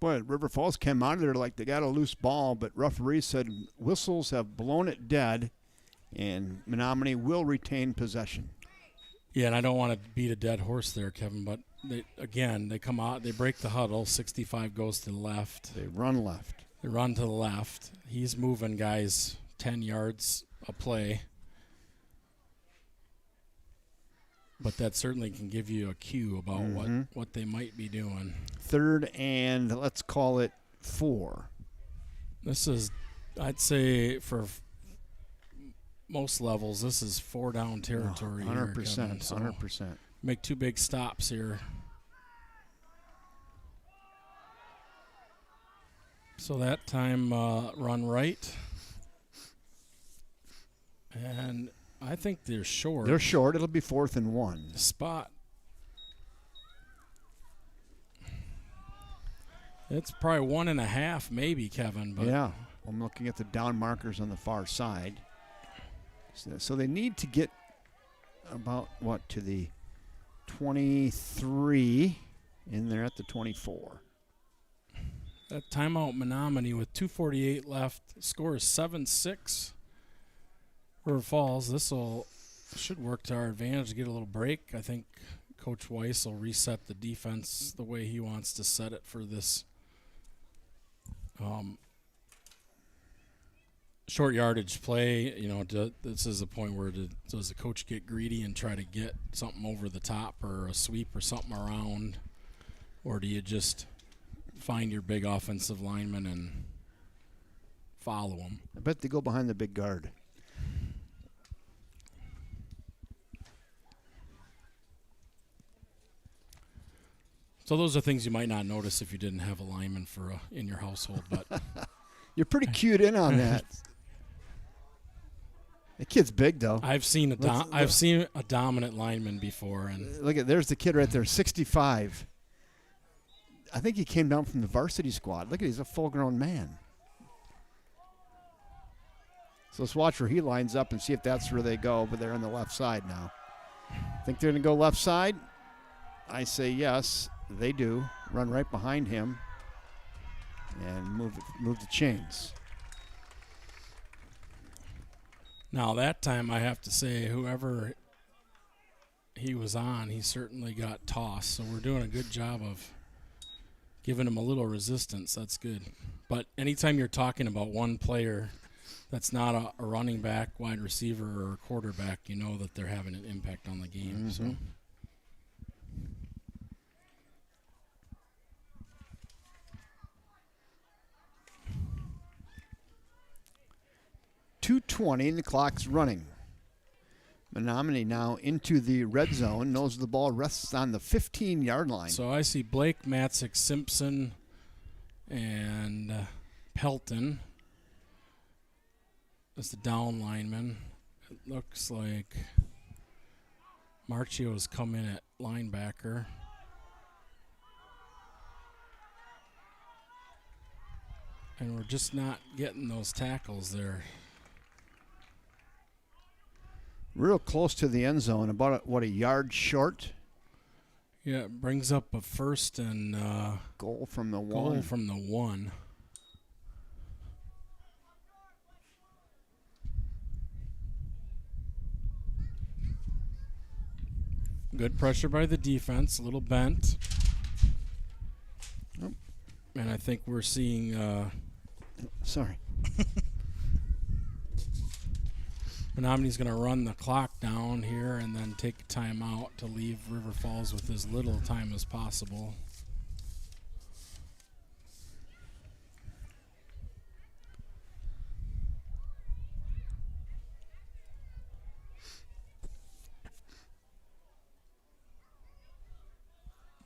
Boy, River Falls came out of there like they got a loose ball, but referee said whistles have blown it dead, and Menomonie will retain possession. Yeah, and I don't want to beat a dead horse there, Kevin, but they come out, they break the huddle, 65 goes to the left. They run left. They run to the left. He's moving guys 10 yards a play. But that certainly can give you a cue about what they might be doing. 3rd and let's call it 4. This is, I'd say, for most levels, this is 4 down territory. 100%, here, Kevin, so 100%. Make 2 big stops here. So that time run right. And I think they're short. They're short. It'll be 4th and 1. Spot. It's probably 1.5, maybe, Kevin. But yeah, I'm looking at the down markers on the far side. So they need to get about, to the 23, and they're at the 24. That timeout Menomonie with 2:48 left. Score is 7-6. River Falls. This should work to our advantage to get a little break. I think Coach Weiss will reset the defense the way he wants to set it for this short yardage play. This is a point where does the coach get greedy and try to get something over the top or a sweep or something around, or do you just find your big offensive lineman and follow them? I bet they go behind the big guard. So those are things you might not notice if you didn't have a lineman in your household. But you're pretty cued in on that. The kid's big, though. I've seen a dominant lineman before, and look there's the kid right there, 65. I think he came down from the varsity squad. Look he's a full-grown man. So let's watch where he lines up and see if that's where they go. But they're on the left side now. Think they're going to go left side? I say yes. They do. Run right behind him and move the chains. now that time I have to say whoever he was on, he certainly got tossed. So we're doing a good job of giving him a little resistance. That's good. But anytime you're talking about one player that's not a running back, wide receiver, or a quarterback, you know that they're having an impact on the game. Mm-hmm. So. 2:20 and the clock's running. Menomonie now into the red zone. Knows the ball rests on the 15-yard line. So I see Blake, Matzik, Simpson, and Pelton as the down lineman. It looks like Marchio's come in at linebacker. And we're just not getting those tackles there. Real close to the end zone, about a yard short. Yeah, it brings up a first and goal from the goal one. from the one. Good pressure by the defense, a little bent. Oh. And I think we're seeing Sorry. Menomonie's going to run the clock down here and then take a timeout to leave River Falls with as little time as possible.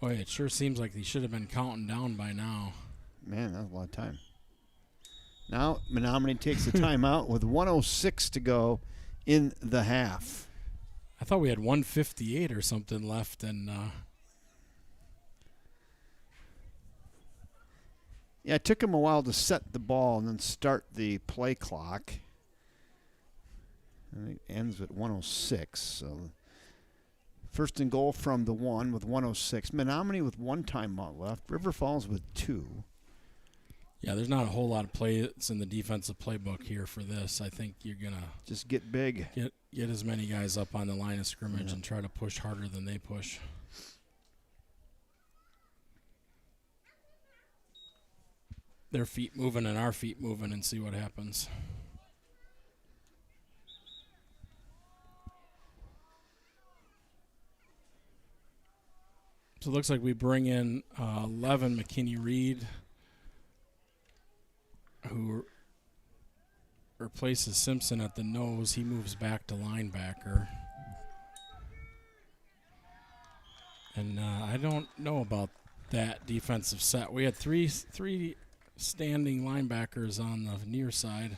Boy, it sure seems like they should have been counting down by now. Man, that was a lot of time. Now Menomonie takes the timeout with 1:06 to go in the half. I thought we had 1:58 or something left, and yeah, it took him a while to set the ball and then start the play clock. And it ends at 1:06. So first and goal from the one with 1:06. Menomonie with one timeout left. River Falls with two. yeah, there's not a whole lot of plays in the defensive playbook here for this. I think you're gonna Just get big. get as many guys up on the line of scrimmage and try to push harder than they push. Their feet moving and our feet moving and see what happens. So it looks like we bring in 11 McKinney-Reed, who replaces Simpson at the nose. He moves back to linebacker. And I don't know about that defensive set. We had three standing linebackers on the near side.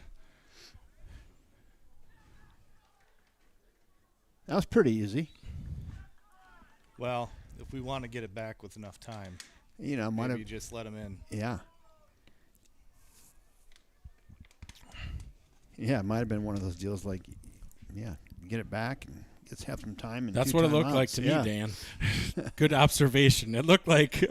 That was pretty easy. Well, if we want to get it back with enough time, You know, might Maybe have. just let him in. Yeah. Yeah, it might have been one of those deals like, yeah, get it back and let's have some time. And That's two what it looked like timeouts. to Yeah. me, Dan. Good observation. It looked like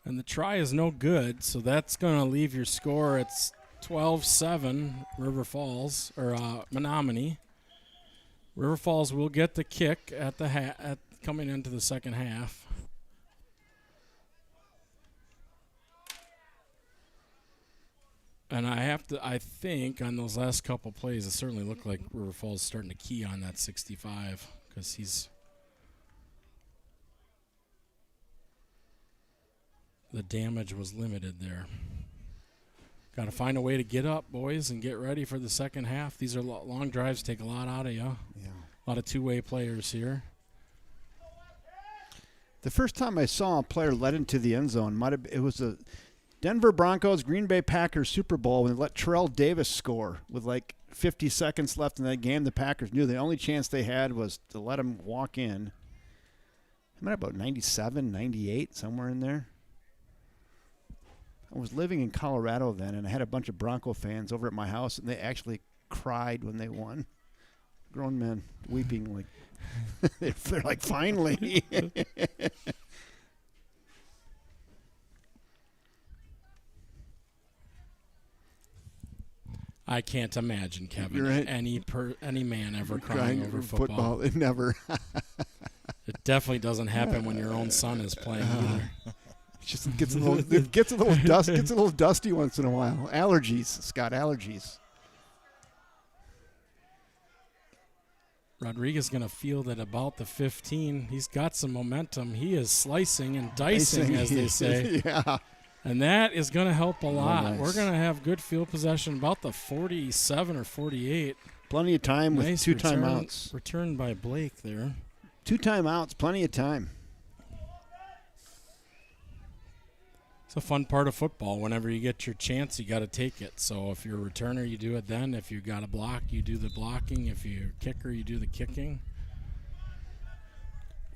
and the try is no good, so that's going to leave your score. It's 12-7 River Falls or Menomonie. River Falls will get the kick at the at coming into the second half. And I think on those last couple plays, it certainly looked like River Falls starting to key on that 65 because the damage was limited there. Got to find a way to get up, boys, and get ready for the second half. These are long drives, take a lot out of you. Yeah. A lot of two-way players here. The first time I saw a player led into the end zone, it was a Denver Broncos Green Bay Packers Super Bowl when they let Terrell Davis score with like 50 seconds left in that game. The Packers knew the only chance they had was to let him walk in. I mean, about 97, 98, somewhere in there. I was living in Colorado then, and I had a bunch of Bronco fans over at my house, and they actually cried when they won. Grown men weeping like they're like, finally. I can't imagine, Kevin, You're right. any man ever crying over football. It never. It definitely doesn't happen when your own son is playing either. Just gets a little dusty once in a while. Allergies, Scott. Allergies. Rodriguez going to field at about the 15. He's got some momentum. He is slicing and dicing, as they say. Yeah. And that is going to help a lot. Nice. We're going to have good field possession, about the 47 or 48. Plenty of time with Nice two return, timeouts. Returned by Blake there. 2 timeouts, plenty of time. It's a fun part of football. Whenever you get your chance, you got to take it. So if you're a returner, you do it then. If you got a block, you do the blocking. If you're a kicker, you do the kicking.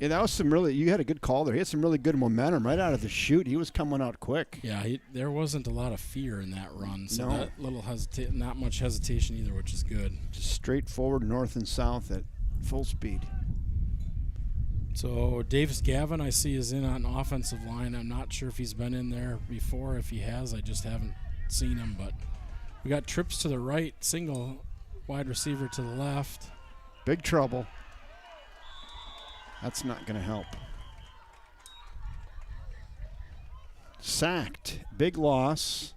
Yeah, that was you had a good call there. He had some really good momentum right out of the chute. He was coming out quick. Yeah, there wasn't a lot of fear in that run. So No. that little not much hesitation either, which is good. Just straight forward, north and south at full speed. So Davis Gavin, I see, is in on offensive line. I'm not sure if he's been in there before. If he has, I just haven't seen him. But we got trips to the right, single wide receiver to the left. Big trouble. That's not going to help. Sacked. Big loss.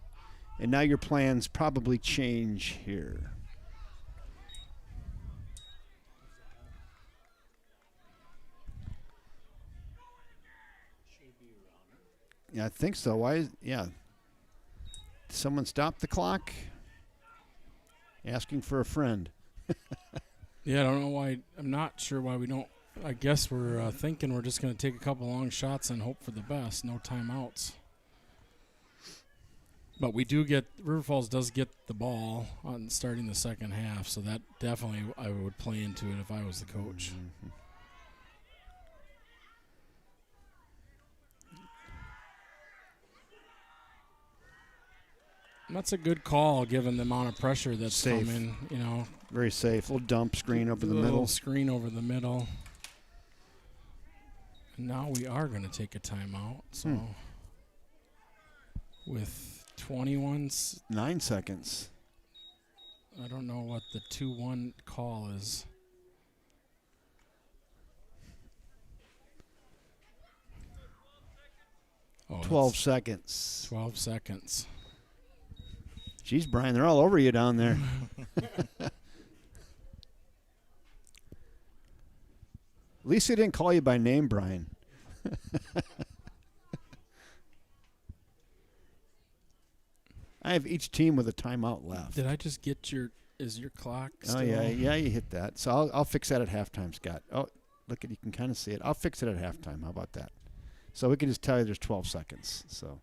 And now your plans probably change here. Yeah, I think so. Why? Yeah. Did someone stop the clock? Asking for a friend. Yeah, I don't know why. I'm not sure why we don't. I guess we're thinking we're just going to take a couple long shots and hope for the best. No timeouts. But we do get River Falls does get the ball on starting the second half, so that definitely I would play into it if I was the coach. Mm-hmm. That's a good call, given the amount of pressure that's Safe. coming. You know, Very safe. Little dump screen over the little middle. screen over the middle. And now we are going to take a timeout. So with 9 seconds. I don't know what the 2-1 call is. Oh, 12 seconds. 12 seconds. Jeez, Brian, they're all over you down there. At least they didn't call you by name, Brian. I have each team with a timeout left. Did I just get is your clock still? Oh, yeah, you hit that. So I'll fix that at halftime, Scott. Oh, look, you can kind of see it. I'll fix it at halftime. How about that? So we can just tell you there's 12 seconds. So,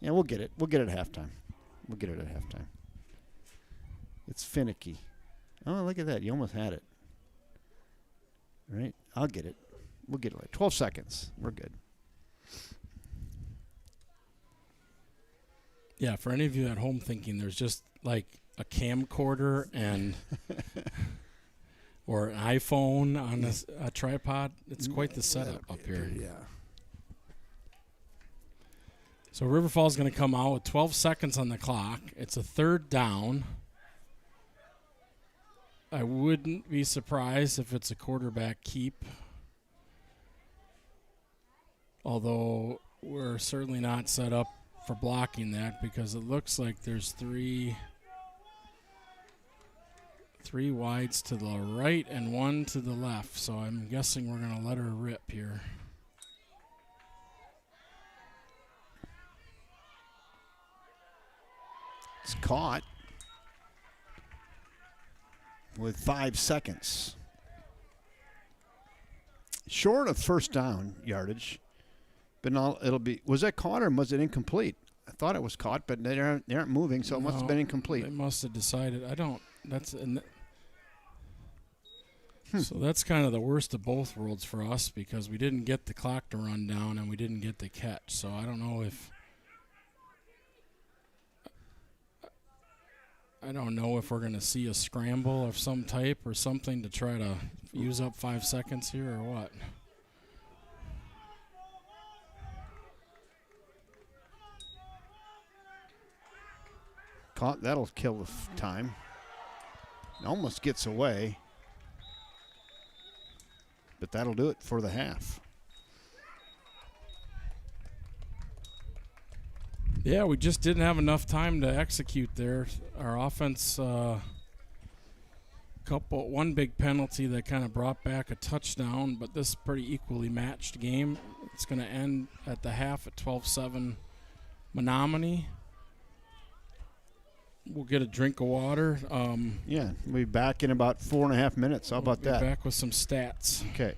yeah, we'll get it. We'll get it at halftime. We'll get it at halftime. It's finicky. Oh, look at that. You almost had it. Right? I'll get it. We'll get it like 12 seconds. We're good. Yeah, for any of you at home thinking there's just like a camcorder and or an iPhone on a tripod, it's quite the setup up here. Yeah. So River Falls going to come out with 12 seconds on the clock. It's a third down. I wouldn't be surprised if it's a quarterback keep. Although we're certainly not set up for blocking that because it looks like there's three wides to the right and one to the left. So I'm guessing we're going to let her rip here. It's caught with 5 seconds. Short of first down yardage. But now it'll be. Was that caught or was it incomplete? I thought it was caught, but they aren't moving, so it must have been incomplete. They must have decided. I don't. That's. So that's kind of the worst of both worlds for us because we didn't get the clock to run down and we didn't get the catch. So I don't know if. I don't know if we're going to see a scramble of some type or something to try to use up 5 seconds here or what. Caught. That'll kill the time. It almost gets away. But that'll do it for the half. Yeah, we just didn't have enough time to execute there. Our offense, one big penalty that kind of brought back a touchdown, but this pretty equally matched game. It's going to end at the half at 12-7 Menomonie. We'll get a drink of water. Yeah, we'll be back in about 4.5 minutes. How about that? Back with some stats. Okay.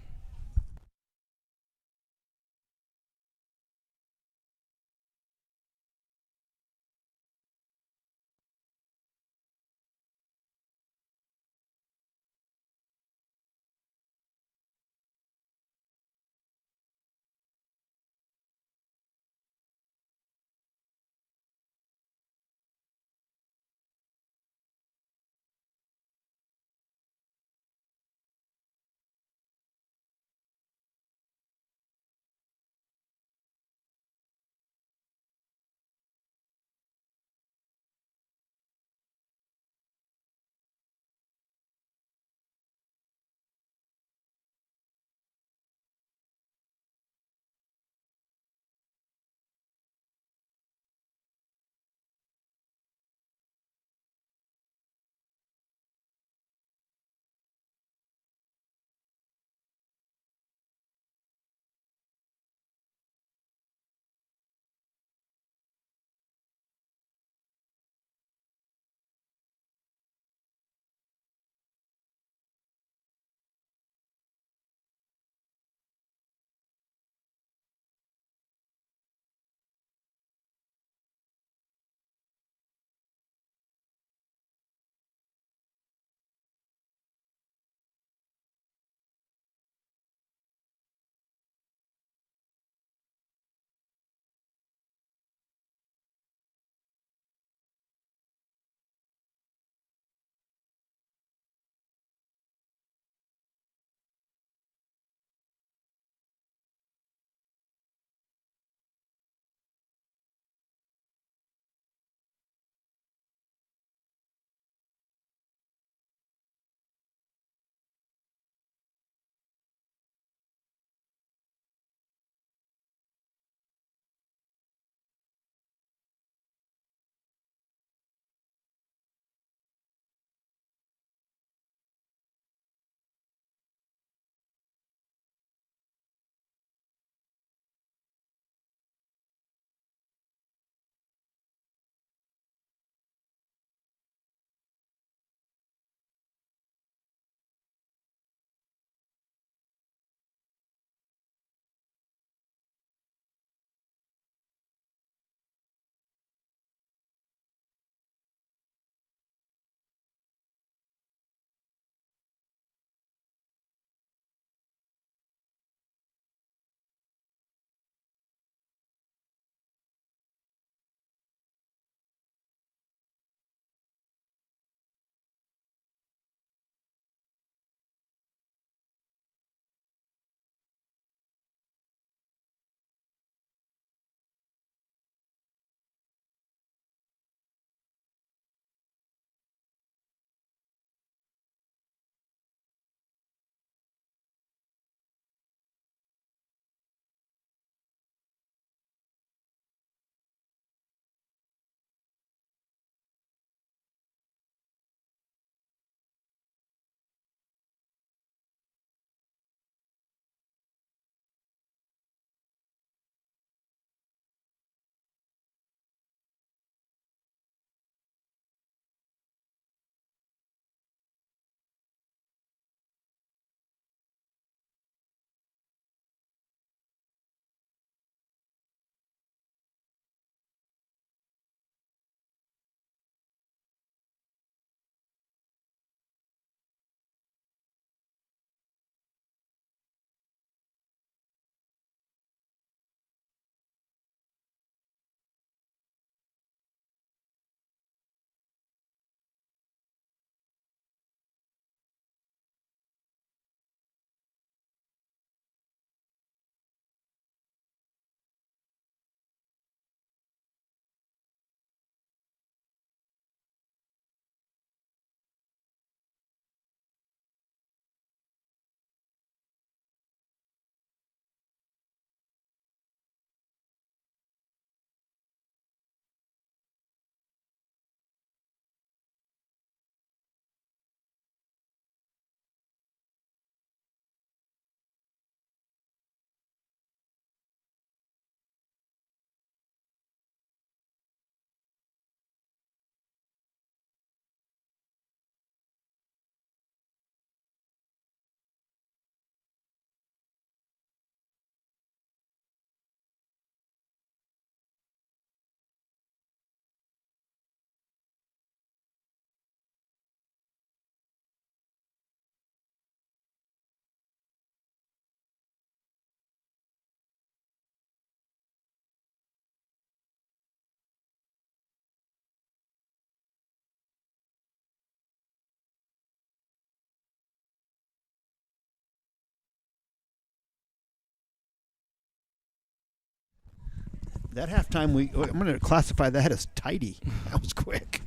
That halftime, I'm going to classify that as tidy. That was quick.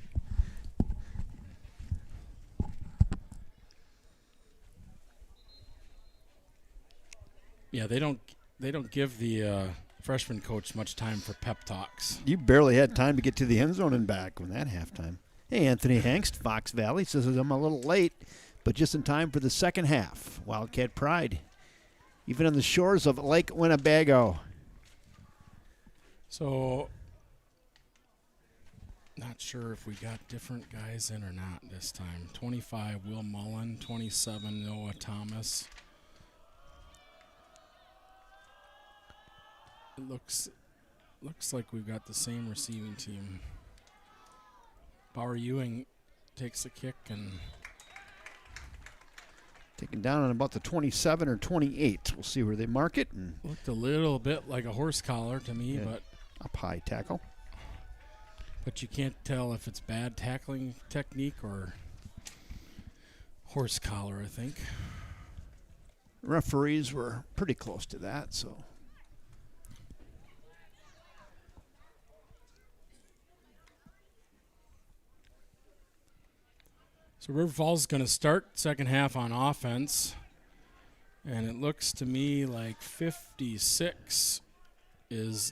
Yeah, they don't give the freshman coach much time for pep talks. You barely had time to get to the end zone and back when that halftime. Hey, Anthony Hengst, Fox Valley, says I'm a little late, but just in time for the second half. Wildcat pride, even on the shores of Lake Winnebago. So, not sure if we got different guys in or not this time. 25, Will Mullen. 27, Noah Thomas. It looks like we've got the same receiving team. Bauer Ewing takes a kick and taken down on about the 27 or 28. We'll see where they mark it. And looked a little bit like a horse collar to me, yeah, but up high tackle. But you can't tell if it's bad tackling technique or horse collar, I think. Referees were pretty close to that, so. So River Falls is going to start second half on offense, and it looks to me like 56 is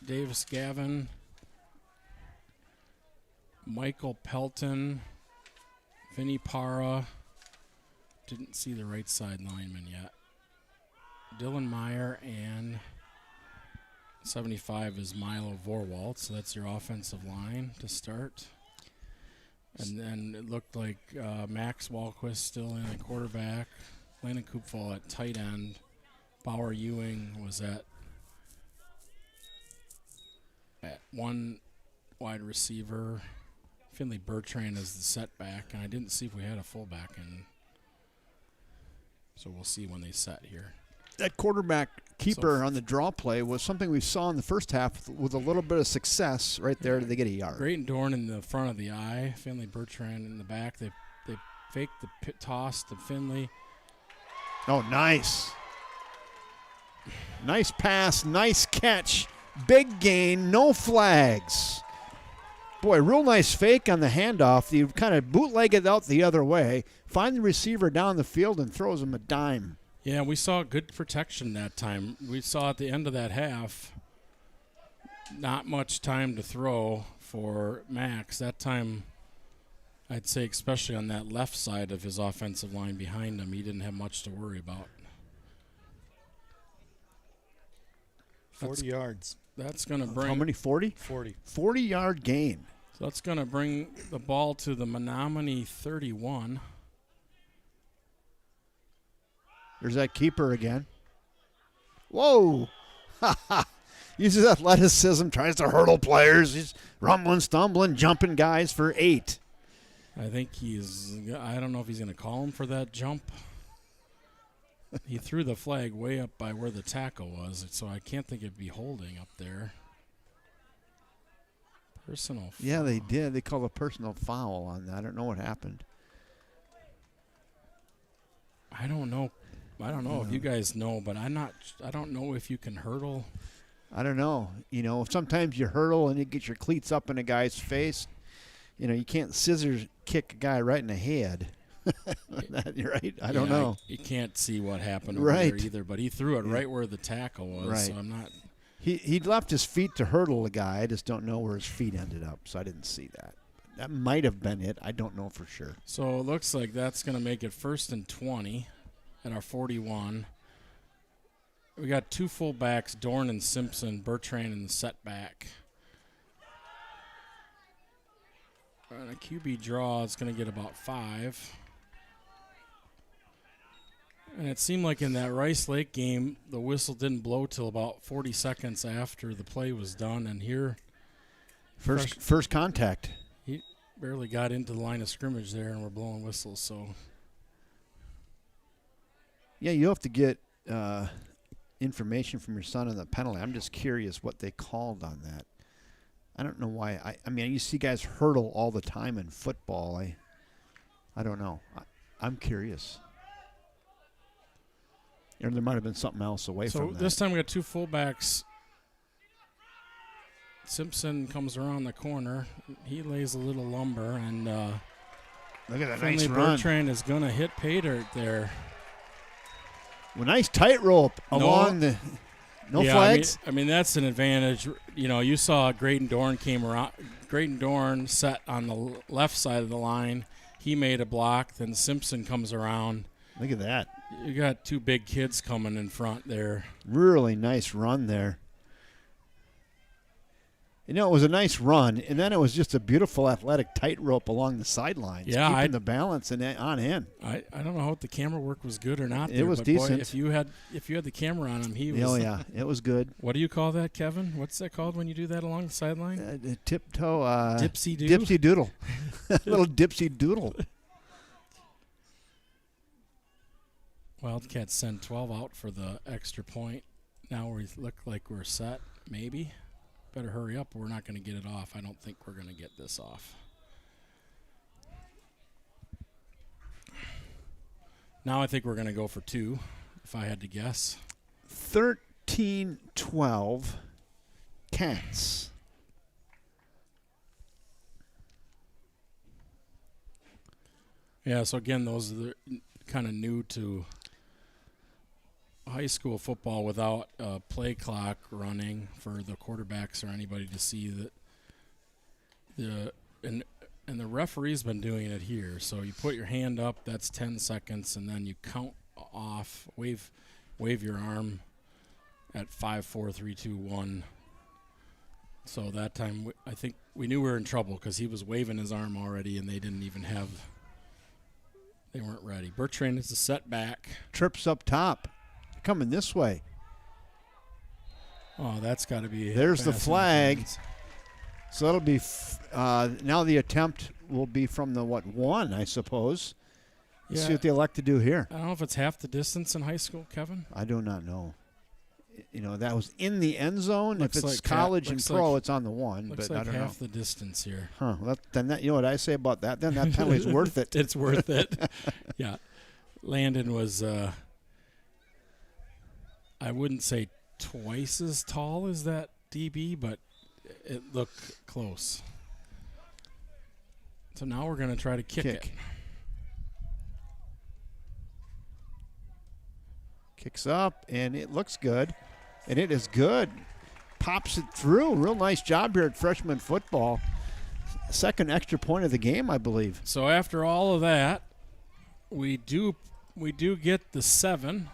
Davis Gavin, Michael Pelton, Vinny Parra. Didn't see the right side lineman yet. Dylan Meyer, and 75 is Milo Vorwalt, so that's your offensive line to start. And then it looked like Max Walquist still in at quarterback, Landon Koopfall at tight end, Bauer Ewing was at one wide receiver, Finley Bertrand as the setback, and I didn't see if we had a fullback in. So we'll see when they set here. That quarterback keeper on the draw play was something we saw in the first half with a little bit of success right there. They get a yard. Great and Dorn in the front of the eye, Finley Bertrand in the back. They faked the pit toss to Finley. Oh, nice. Nice pass, nice catch. Big gain, no flags. Boy, real nice fake on the handoff. You kind of bootleg it out the other way, find the receiver down the field, and throws him a dime. Yeah, we saw good protection that time. We saw at the end of that half, not much time to throw for Max. That time, I'd say especially on that left side of his offensive line behind him, he didn't have much to worry about. 40 yards. That's going to bring... How many, 40? 40. 40-yard gain. So that's going to bring the ball to the Menomonie 31. There's that keeper again. Whoa. Uses athleticism, tries to hurdle players. He's rumbling, stumbling, jumping guys for 8. I think I don't know if he's going to call him for that jump. He threw the flag way up by where the tackle was, so I can't think it'd be holding up there. Personal foul. Yeah, they did. They called a personal foul on that. I don't know what happened. I don't know if you guys know, but I don't know if you can hurdle. I don't know. You know, sometimes you hurdle and you get your cleats up in a guy's face. You know, you can't scissors kick a guy right in the head. You're right. I don't know. You can't see what happened right over there either, but he threw it right where the tackle was. Right. So I'm not. He left his feet to hurdle the guy. I just don't know where his feet ended up, so I didn't see that. That might have been it. I don't know for sure. So it looks like that's going to make it 1st and 20 at our 41. We got 2 fullbacks, Dorn and Simpson, Bertrand in the setback. And a QB draw is going to get about 5. And it seemed like in that Rice Lake game, the whistle didn't blow till about 40 seconds after the play was done. And here, First contact. he barely got into the line of scrimmage there, and we're blowing whistles. So Yeah, you have to get information from your son on the penalty. I'm just curious what they called on that. I don't know why. I mean, you see guys hurdle all the time in football. I don't know. I'm curious. Or there might have been something else away from that. this time we got 2 fullbacks. Simpson comes around the corner. He lays a little lumber, and Look at that Finley nice run. Bertrand is going to hit pay dirt there. Well, nice tightrope along the. No Yeah, flags. I mean that's an advantage. You know, you saw Graydon Dorn came around. Graydon Dorn set on the left side of the line. He made a block. Then Simpson comes around. Look at that. You got two big kids coming in front there. Really nice run there. You know, it was a nice run, and then it was just a beautiful athletic tightrope along the sidelines, keeping the balance and on in. I don't know if the camera work was good or not. It was but decent. Boy, if you had the camera on him, he was. Oh yeah, it was good. What do you call that, Kevin? What's that called when you do that along the sideline? Tiptoe. Dipsy doo. Dipsy doodle. Little dipsy doodle. Wildcats send 12 out for the extra point. Now we look like we're set, maybe. Better hurry up. We're not going to get it off. I don't think we're going to get this off. Now I think we're going to go for 2, if I had to guess. 13-12 Cats. Yeah, so again, those are kind of new to high school football without a play clock running for the quarterbacks or anybody to see that and the referee's been doing it here. So you put your hand up, that's 10 seconds, and then you count off, wave your arm at 5, 4, 3, 2, 1. So that time I think we knew we were in trouble because he was waving his arm already, and they weren't ready. Bertrand is a setback. Trips up top. Coming this way. Oh, that's got to be. There's the fast flag. hands. So that'll be now the attempt will be from the 1, I suppose. Let's see what they elect to do here. I don't know if it's half the distance in high school, Kevin. I do not know. You know, that was in the end zone. Looks if it's like college and pro, like, it's on the 1, looks but like I don't know. half the distance here. Huh. Well, then that, you know what I say about that? Then that penalty's worth it. It's worth it. Yeah. Landon was, I wouldn't say twice as tall as that DB, but it looked close. So now we're going to try to kick it. Kicks up, and it looks good. And it is good. Pops it through. Real nice job here at freshman football. Second extra point of the game, I believe. So after all of that, we do get the 7.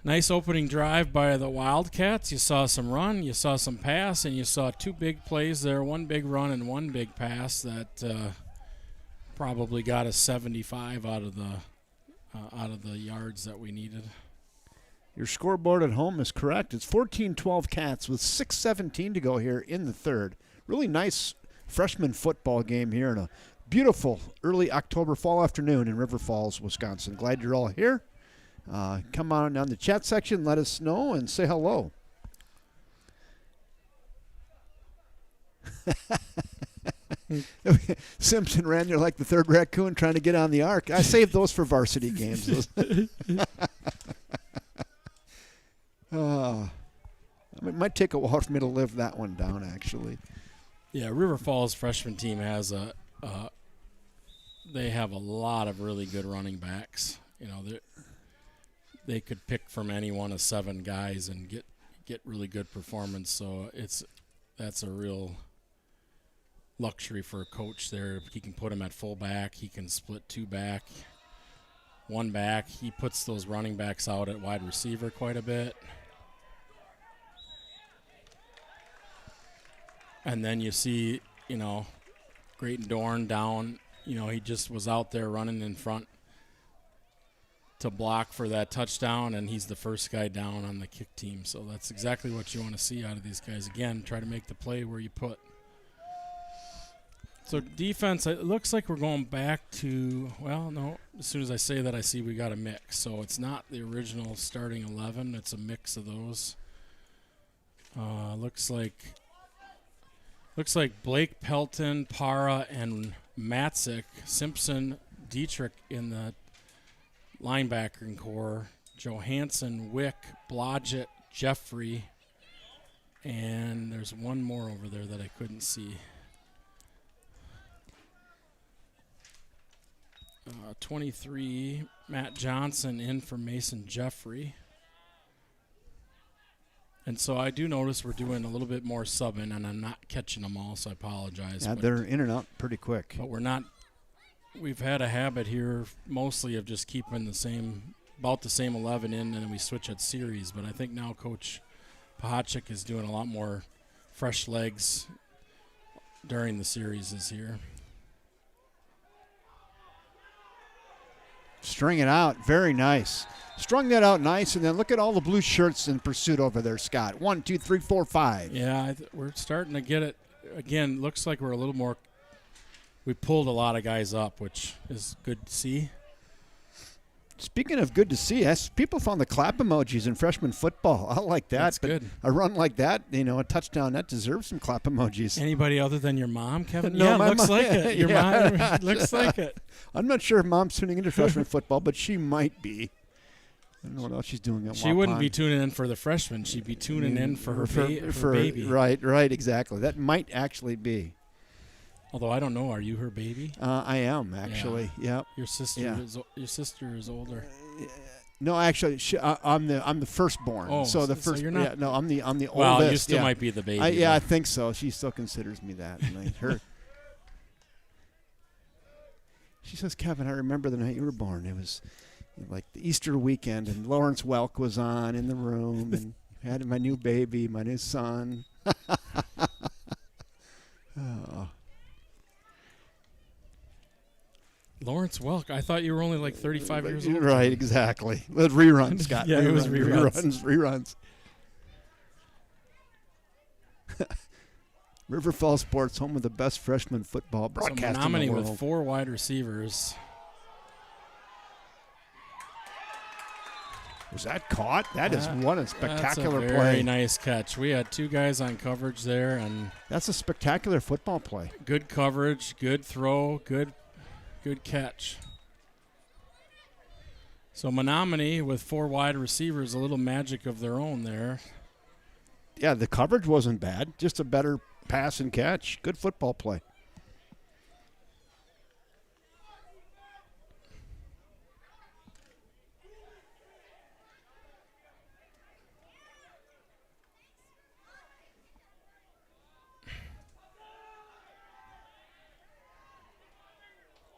Nice opening drive by the Wildcats. You saw some run, you saw some pass, and you saw 2 big plays there, 1 big run and 1 big pass that probably got us 75 out of the yards that we needed. Your scoreboard at home is correct. It's 14-12 Cats with 6:17 to go here in the third. Really nice freshman football game here in a beautiful early October fall afternoon in River Falls, Wisconsin. Glad you're all here. Come on down the chat section, let us know, and say hello. Simpson ran there like the third raccoon trying to get on the arc. I saved those for varsity games. It might take a while for me to live that one down, actually. Yeah, River Falls freshman team has they have a lot of really good running backs. You know, they could pick from any one of 7 guys and get really good performance. So that's a real luxury for a coach there. He can put him at fullback. He can split 2 back, 1 back. He puts those running backs out at wide receiver quite a bit. And then you see, you know, Graydon Dorn down. You know, he just was out there running in front to block for that touchdown, and he's the first guy down on the kick team. So that's exactly what you want to see out of these guys. Again, try to make the play where you put. So defense, it looks like we're going back to, well, no, as soon as I say that, I see we got a mix. So it's not the original starting 11. It's a mix of those. Looks like Blake, Pelton, Para, and Matzik, Simpson, Dietrich in the linebacker core, Johansson, Wick, Blodgett, Jeffrey, And there's one more over there that I couldn't see. 23, Matt Johnson in for Mason Jeffrey. And so I do notice we're doing a little bit more subbing, and I'm not catching them all, so I apologize. Yeah, they're in and out pretty quick. But we're not. We've had a habit here mostly of just keeping about the same 11 in, and then we switch at series. But I think now Coach Pahachik is doing a lot more fresh legs during the series this year. String it out. Very nice. Strung that out nice, and then look at all the blue shirts in pursuit over there, Scott. 1, 2, 3, 4, 5. Yeah, we're starting to get it. Again, looks like we're a little more. We pulled a lot of guys up, which is good to see. Speaking of good to see, people found the clap emojis in freshman football. I like that. That's but good. A run like that, a touchdown, that deserves some clap emojis. Anybody other than your mom, Kevin? No, yeah, my looks mom- like it. Your yeah. mom looks like it. I'm not sure if Mom's tuning into freshman football, but she might be. I don't know what else she's doing at She wouldn't be Waupun. tuning in for the freshmen. She'd be tuning in for her baby. Right, exactly. That might actually be. Although I don't know, are you her baby? I am, actually. Yep. Your sister Yeah. your sister is older. No, actually, I'm the firstborn. Oh, so the so first. you're not- Yeah, no, I'm the oldest. Well, you still yeah. might be the baby. I though. think so. She still considers me that. And she says, Kevin, I remember the night you were born. It was like the Easter weekend, and Lawrence Welk was on in the room, and had my new baby, my new son. Oh. Lawrence Welk. I thought you were only like 35 years old. Right, exactly. With reruns, Scott. Yeah, it was reruns. Reruns. River Falls Sports, home of the best freshman football So broadcast in the Menomonie world. with 4 wide receivers. Was that caught? That is one spectacular That's a play. very nice catch. We had 2 guys on coverage there, and That's a spectacular football play. good coverage, good throw, good catch. So Menomonie with 4 wide receivers, a little magic of their own there. Yeah, the coverage wasn't bad. Just a better pass and catch. Good football play.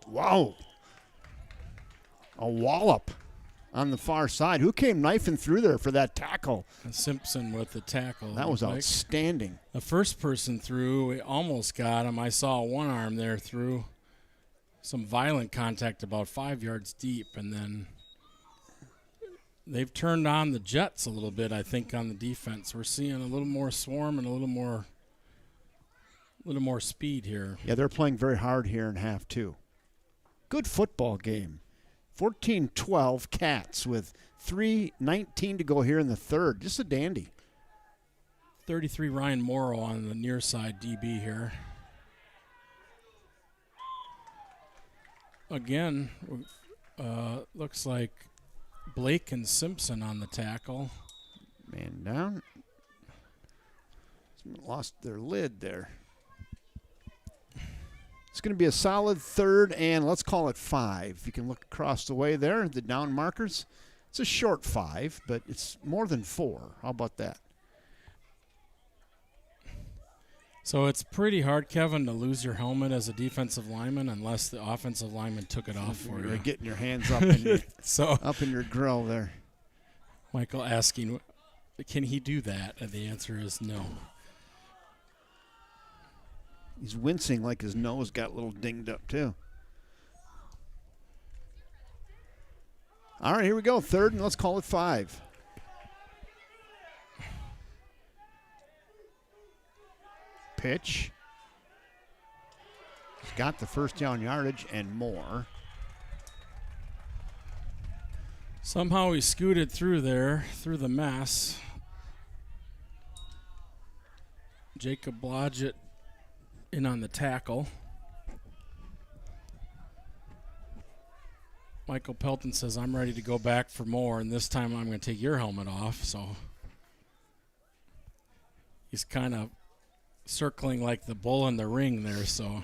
Wow. A wallop on the far side. Who came knifing through there for that tackle? And Simpson with the tackle. That was looked like. outstanding. The first person through, we almost got him. I saw one arm there through some violent contact about 5 yards deep, and then they've turned on the Jets a little bit, I think, on the defense. We're seeing a little more swarm and a little more speed here. Yeah, they're playing very hard here in half two. Good football game. 14-12 Cats with 3:19 to go here in the third. Just a dandy. 33 Ryan Morrow on the near side DB here. Again, looks like Blake and Simpson on the tackle. Man down. Lost their lid there. It's going to be a solid third and let's call it 5. You can look across the way there, the down markers. It's a short 5, but it's more than 4. How about that? So it's pretty hard, Kevin, to lose your helmet as a defensive lineman unless the offensive lineman took it off for You're you. getting your hands up in your, So up in your grill there. Michael asking, can he do that? And the answer is no. He's wincing like his nose got a little dinged up too. All right, here we go. Third and let's call it 5. Pitch. He's got the first down yardage and more. Somehow he scooted through there, through the mess. Jacob Blodgett in on the tackle. Michael Pelton says, I'm ready to go back for more, and this time I'm going to take your helmet off. So he's kind of circling like the bull in the ring there, so.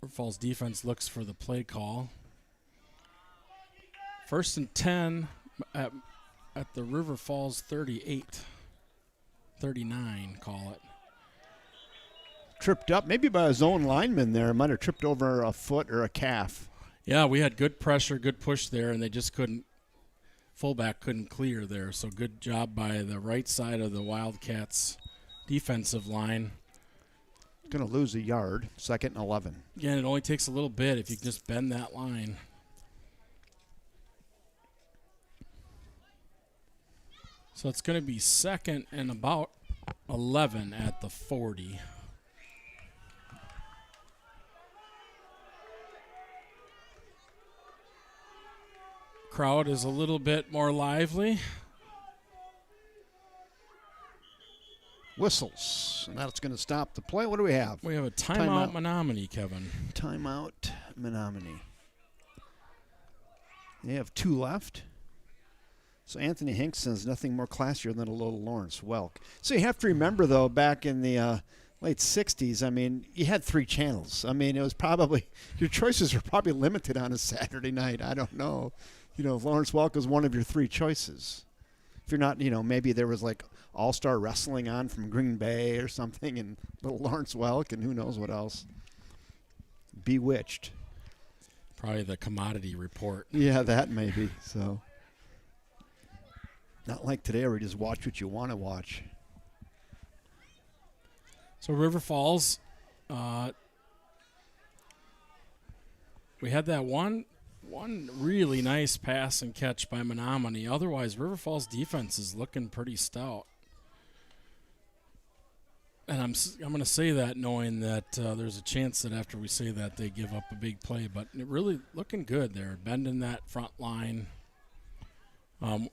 River Falls defense looks for the play call. 1st and 10 at the River Falls 38. 39, call it. Tripped up, maybe by his own lineman there. Might have tripped over a foot or a calf. Yeah, we had good pressure, good push there, and they just couldn't. Fullback couldn't clear there, so good job by the right side of the Wildcats defensive line. Going to lose a yard, 2nd and 11. Again, it only takes a little bit if you can just bend that line. So it's going to be 2nd and about 11 at the 40. Crowd is a little bit more lively. Whistles, and that's going to stop the play. What do we have? We have a timeout Menomonie, Kevin. Timeout Menomonie. They have 2 left. So Anthony Hinkson is nothing more classier than a little Lawrence Welk. So you have to remember, though, back in the late 60s, I mean, you had 3 channels. I mean, it was probably, your choices were probably limited on a Saturday night. I don't know. You know, Lawrence Welk was one of your 3 choices. If you're not, you know, maybe there was like All-Star Wrestling on from Green Bay or something, and little Lawrence Welk, and who knows what else. Bewitched. Probably the commodity report. Yeah, that maybe. So, not like today where you just watch what you want to watch. So River Falls, we had that one really nice pass and catch by Menomonie. Otherwise, River Falls defense is looking pretty stout. And I'm going to say that knowing that there's a chance that after we say that they give up a big play. But it really looking good there, bending that front line.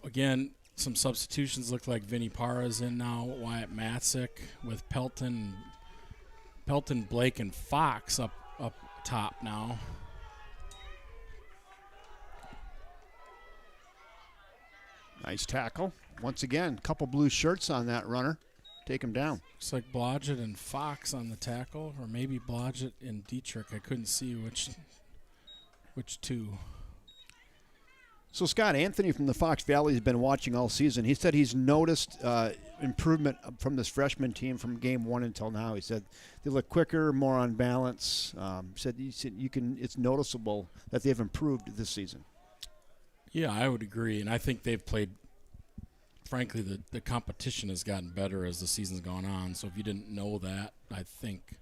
Again, some substitutions look like Vinny Parra's in now, Wyatt Matzik with Pelton, Blake, and Fox up top now. Nice tackle. Once again, couple blue shirts on that runner. Take him down. Looks like Blodgett and Fox on the tackle, or maybe Blodgett and Dietrich. I couldn't see which two. So, Scott, Anthony from the Fox Valley has been watching all season. He said he's noticed improvement from this freshman team from game 1 until now. He said they look quicker, more on balance. He said it's noticeable that they've improved this season. Yeah, I would agree, and I think they've played. Frankly, the competition has gotten better as the season's gone on. So if you didn't know that, I think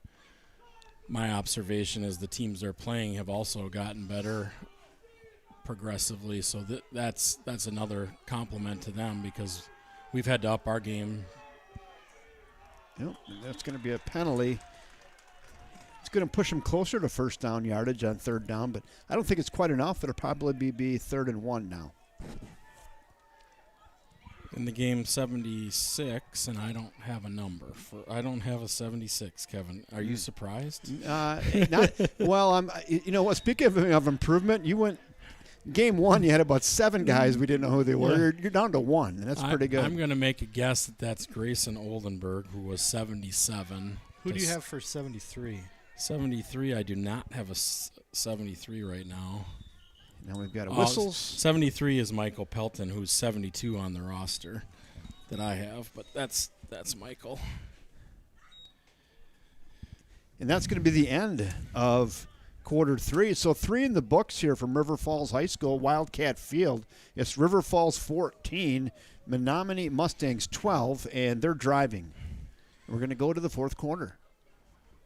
my observation is the teams they're playing have also gotten better progressively. So that's another compliment to them because we've had to up our game. Yep, that's going to be a penalty. It's going to push them closer to first down yardage on 3rd down, but I don't think it's quite enough. It'll probably be 3rd and 1 now. In the game 76, and I don't have a number I don't have a 76, Kevin. Are you surprised? Well, you know what? Speaking of improvement, you went game 1. You had about 7 guys we didn't know who they were. You're down to 1, and that's pretty good. I'm going to make a guess that that's Grayson Oldenburg, who was 77. Who do you have for 73? 73. I do not have a 73 right now. Now we've got whistles. 73 is Michael Pelton, who's 72 on the roster that I have, but that's Michael. And that's going to be the end of quarter 3. So 3 in the books here from River Falls High School, Wildcat Field. It's River Falls 14, Menomonie Mustangs 12, and they're driving. We're going to go to the 4th quarter.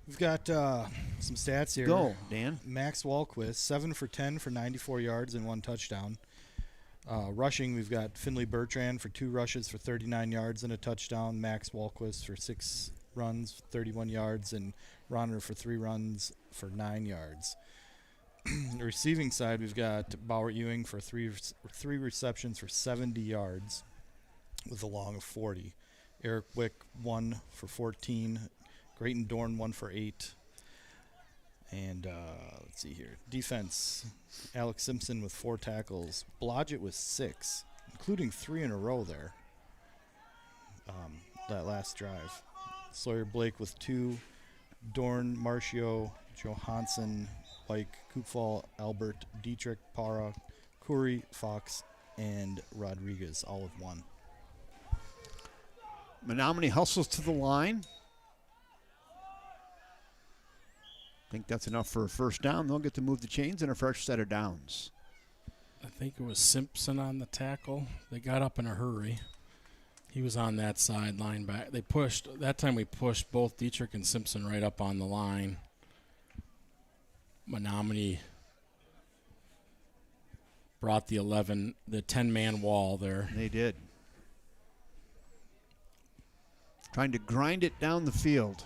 We've got some stats here. Go, Dan. Max Walquist, 7 for 10 for 94 yards and 1 touchdown. Rushing, we've got Finley Bertrand for 2 rushes for 39 yards and a touchdown. Max Walquist for 6 runs, 31 yards, and Ronner for 3 runs for 9 yards. The receiving side, we've got Bauer Ewing for 3 receptions for 70 yards with a long of 40. Eric Wick, 1 for 14. Grayton Dorn, 1 for 8. And let's see here. Defense, Alex Simpson with 4 tackles. Blodgett with 6. including 3 in a row there. That last drive. Sawyer Blake with 2, Dorn, Marcio, Johansson, Pike, Kupfall, Albert, Dietrich, Para, Curry, Fox, and Rodriguez, all of 1. Menomonie hustles to the line. I think that's enough for a first down. They'll get to move the chains and a fresh set of downs. I think it was Simpson on the tackle. They got up in a hurry. He was on that sideline back. They pushed. That time we pushed both Dietrich and Simpson right up on the line. Menomonie brought the 10-man wall there. They did. Trying to grind it down the field.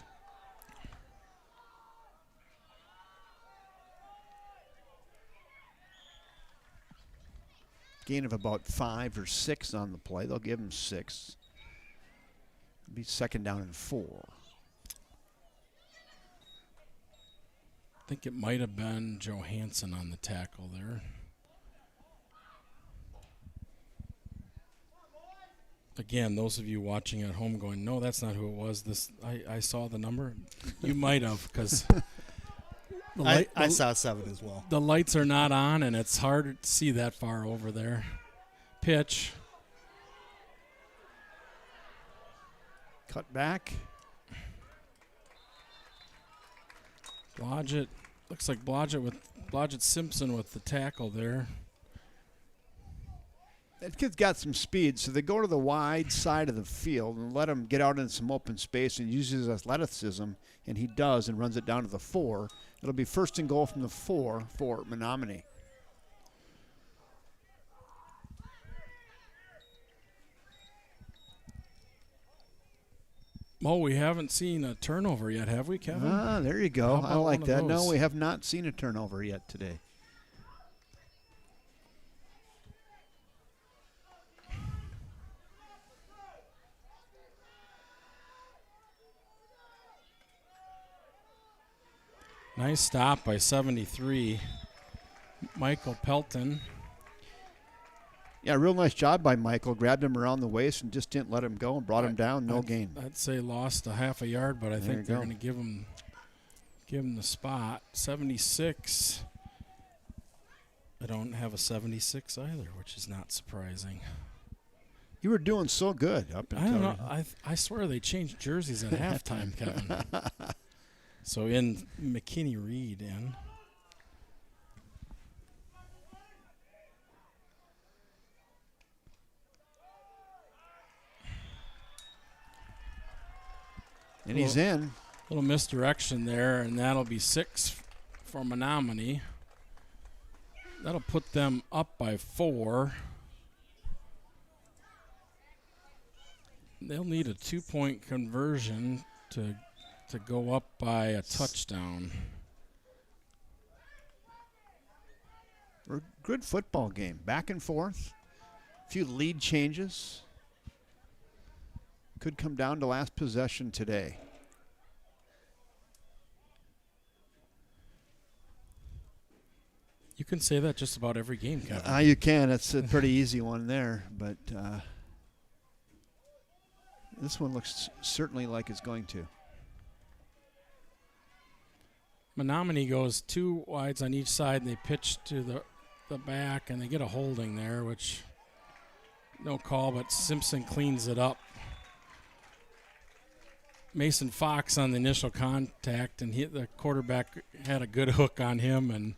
Gain of about 5 or 6 on the play. They'll give him 6. It'll be second down and 4. I think it might have been Johansson on the tackle there. Again, those of you watching at home going, no, that's not who it was. I saw the number. You might have, because I saw 7 as well. The lights are not on, and it's hard to see that far over there. Pitch. Cut back. Blodgett. Looks like Blodgett Simpson with the tackle there. That kid's got some speed, so they go to the wide side of the field and let him get out into some open space and use his athleticism, and he does, and runs it down to the 4. It'll be first and goal from the 4 for Menomonie. Oh, we haven't seen a turnover yet, have we, Kevin? Ah, there you go. How about I like one of that. No, those? we have not seen a turnover yet today. Nice stop by 73. Michael Pelton. Yeah, real nice job by Michael. Grabbed him around the waist and just didn't let him go and brought him down. No gain. I'd say lost a half a yard, but I think they're go. going to give him the spot. 76. I don't have a 76 either, which is not surprising. You were doing so good up until I don't know. I swear they changed jerseys at halftime, Kevin. So in McKinney Reed in. And he's in. Little misdirection there, and that'll be 6 for Menomonie. That'll put them up by 4. They'll need a 2-point conversion to go up by a touchdown. Good football game. Back and forth. A few lead changes. Could come down to last possession today. You can say that just about every game, Kevin. You can. It's a pretty easy one there, but this one looks certainly like it's going to. Menomonie goes 2 wides on each side, and they pitch to the back, and they get a holding there, which no call, but Simpson cleans it up. Mason Fox on the initial contact, and the quarterback had a good hook on him, and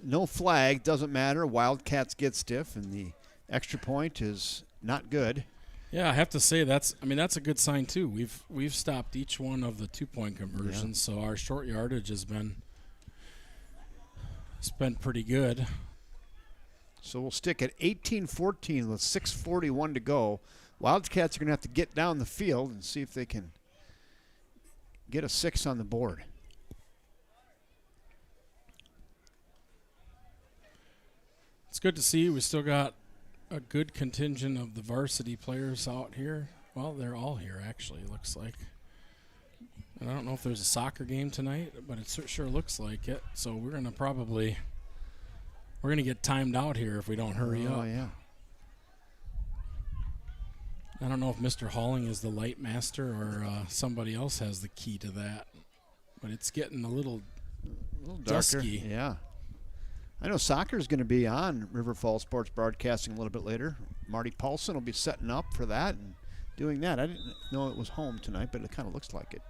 no flag, doesn't matter. Wildcats get stiff, and the extra point is not good. Yeah, I have to say that's a good sign too. We've stopped each one of the 2-point conversions, so our short yardage has been pretty good. So we'll stick at 18-14 with 6:41 to go. Wildcats are going to have to get down the field and see if they can get a 6 on the board. It's good to see. We still got a good contingent of the varsity players out here. Well, they're all here, actually, it looks like. And I don't know if there's a soccer game tonight, but it sure looks like it. So we're going to probably We're going to get timed out here if we don't hurry up. Oh, yeah. I don't know if Mr. Halling is the light master or somebody else has the key to that. But it's getting a little darker. dusky. Yeah. I know soccer is going to be on River Falls Sports Broadcasting a little bit later. Marty Paulson will be setting up for that and doing that. I didn't know it was home tonight, but it kind of looks like it.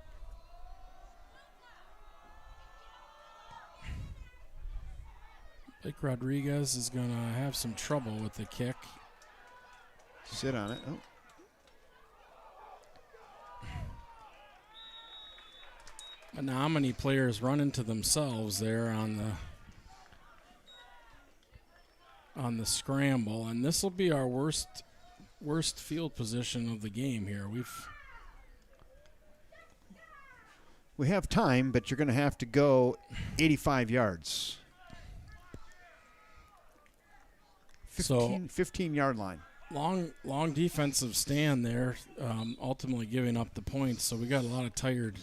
Blake Rodriguez is going to have some trouble with the kick. Sit on it. Oh. Menomonie players run into themselves there on the scramble, and this will be our worst field position of the game here. We have time, but you're going to have to go 85 yards. 15-yard line. Long defensive stand there, ultimately giving up the points. So we got a lot of tired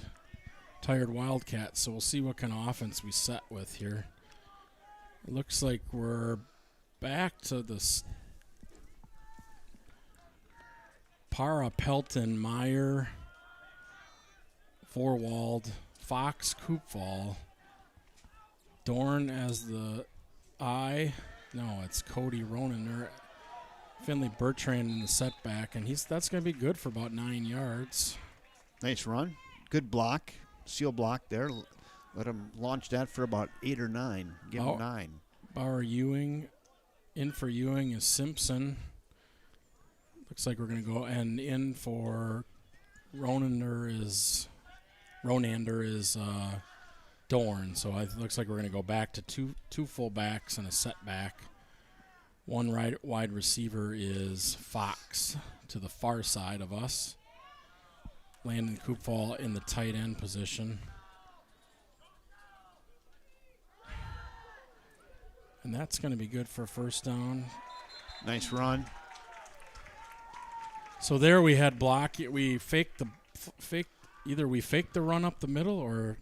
Wildcats. So we'll see what kind of offense we set with here. It looks like we're back to the Para, Pelton, Meyer, Vorwald, Fox, Koopval, Dorn as the I. No, it's Cody Ronan. Finley Bertrand in the setback, and that's going to be good for about 9 yards. Nice run. Good block. Seal block there. Let him launch that for about 8 or 9. Give him 9. Bauer Ewing. In for Ewing is Simpson. Looks like we're going to go, and in for Ronander is Dorn. So it looks like we're going to go back to two fullbacks and a setback. One wide receiver is Fox to the far side of us. Landon Koopval in the tight end position. And that's going to be good for first down. Nice run. So there we had block. We either we faked the run up the middle, or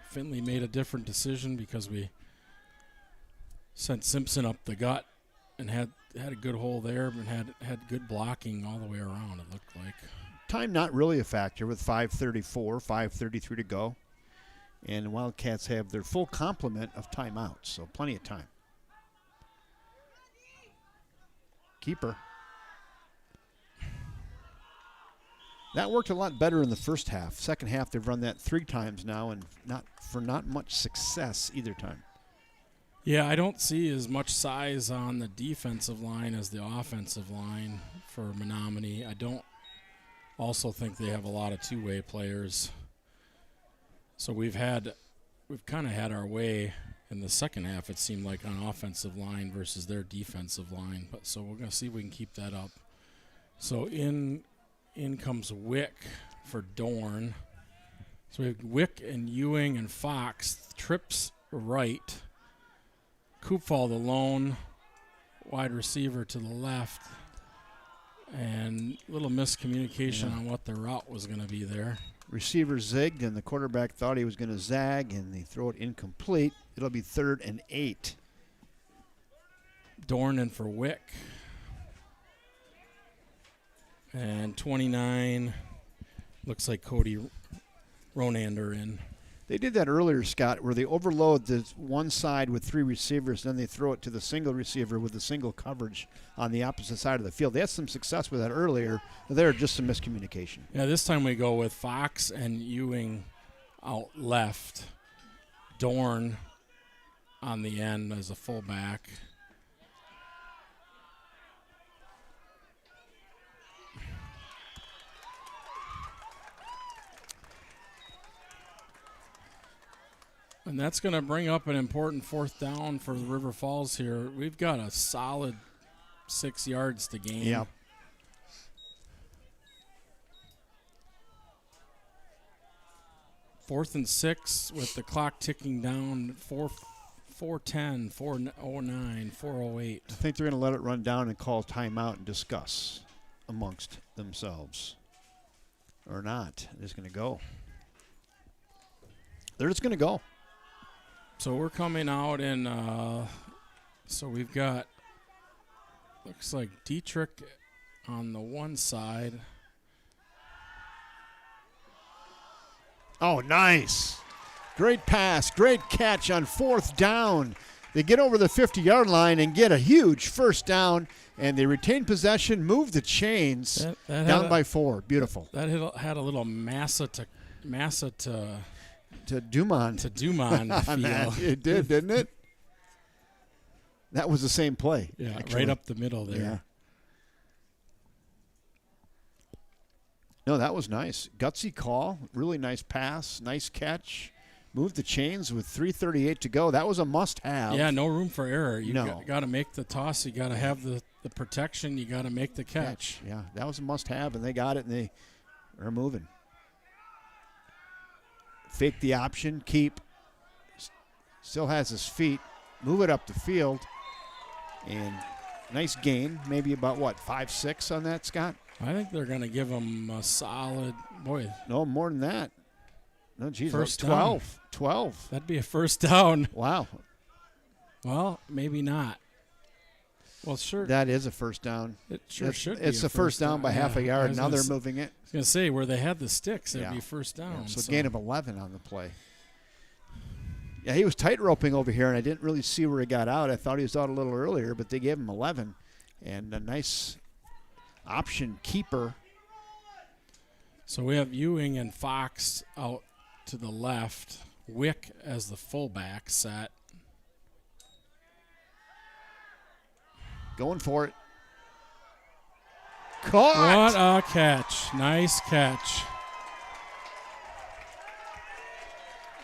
Finley made a different decision because we sent Simpson up the gut and had a good hole there and had good blocking all the way around, it looked like. Time not really a factor with 5:34, 5:33 to go. And the Wildcats have their full complement of timeouts, so plenty of time. Keeper. That worked a lot better in the first half. Second half, they've run that 3 times now, and not much success either time. Yeah, I don't see as much size on the defensive line as the offensive line for Menomonie. I don't also think they have a lot of two-way players. So we've kind of had our way in the second half, it seemed like, on offensive line versus their defensive line. But so we're going to see if we can keep that up. So in comes Wick for Dorn. So we have Wick and Ewing and Fox. Trips right. Koopval, the lone wide receiver, to the left. And a little miscommunication on what the route was going to be there. Receiver zigged, and the quarterback thought he was going to zag, and they throw it incomplete. It'll be 3rd and 8. Dorn in for Wick. And 29, looks like Cody Ronander in. They did that earlier, Scott, where they overload the one side with 3 receivers, then they throw it to the single receiver with the single coverage on the opposite side of the field. They had some success with that earlier. There, just some miscommunication. Yeah, this time we go with Fox and Ewing out left. Dorn on the end as a fullback. And that's going to bring up an important 4th down for the River Falls here. We've got a solid 6 yards to gain. Yeah. Fourth and 6 with the clock ticking down. 4:10, 4:09, 4:08. I think they're going to let it run down and call timeout and discuss amongst themselves. Or not. They're just going to go. They're just going to go. So we're coming out in So we've got, looks like Dietrich on the one side. Oh, nice. Great pass, great catch on 4th down. They get over the 50-yard line and get a huge first down, and they retain possession, move the chains down by 4. Beautiful. That had a little Massa to Dumont. feel. It did, didn't it? That was the same play. Yeah, actually. right up the middle there. Yeah. No, that was nice. Gutsy call. Really nice pass. Nice catch. Moved the chains with 3:38 to go. That was a must-have. Yeah, no room for error. You No. got to make the toss. You got to have the protection. You got to make the catch. Yeah, that was a must-have, and they got it, and they are moving. Fake the option. Keep. Still has his feet. Move it up the field. And nice gain. Maybe about, 5-6 on that, Scott? I think they're going to give him a solid, boy. No, more than that. No, geez. First 12. down. 12. That'd be a first down. Wow. Well, maybe not. Well, sure. That is a first down. It sure should be. It's a first down by half a Yeah, I yard. was Now gonna they're moving it. I was going to say, where they had the sticks, it'd Yeah. be first down. Yeah, so gain of 11 on the play. Yeah, he was tight roping over here, and I didn't really see where he got out. I thought he was out a little earlier, but they gave him 11. And a nice option keeper. So we have Ewing and Fox out to the left. Wick as the fullback set. Going for it. Caught! What a catch. Nice catch.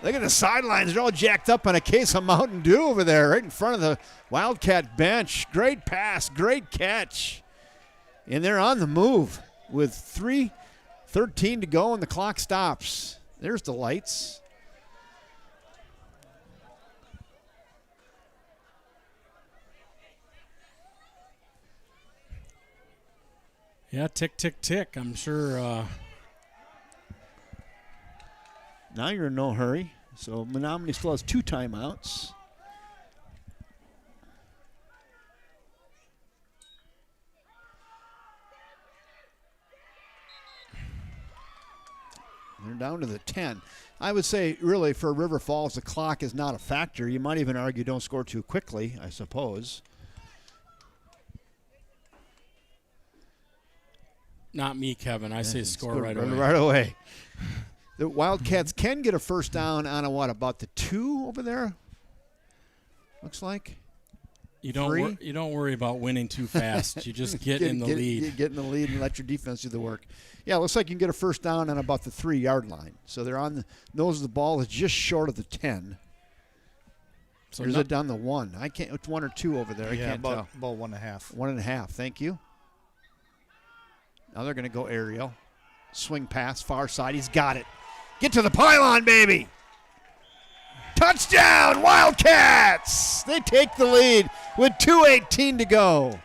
Look at the sidelines. They're all jacked up on a case of Mountain Dew over there right in front of the Wildcat bench. Great pass. Great catch. And they're on the move with 3:13 to go, and the clock stops. There's the lights. Yeah, tick, tick, tick. I'm sure. Now you're in no hurry. So Menomonie still has 2 timeouts. They're down to the 10. I would say, really, for River Falls, the clock is not a factor. You might even argue don't score too quickly, I suppose. Not me, Kevin. I say score right away. Right away. The Wildcats can get a first down on about the 2 over there? Looks like. You don't worry about winning too fast. You just get in the lead. Get in the lead and let your defense do the work. Yeah, it looks like you can get a first down on about the 3-yard line. So they're on the nose of the ball. Is just short of the 10. So or is it down the 1? I can't. It's 1 or 2 over there. I can't tell. About 1.5. 1.5. Thank you. Now they're going to go aerial. Swing pass, far side. He's got it. Get to the pylon, baby. Touchdown, Wildcats! They take the lead with 2:18 to go.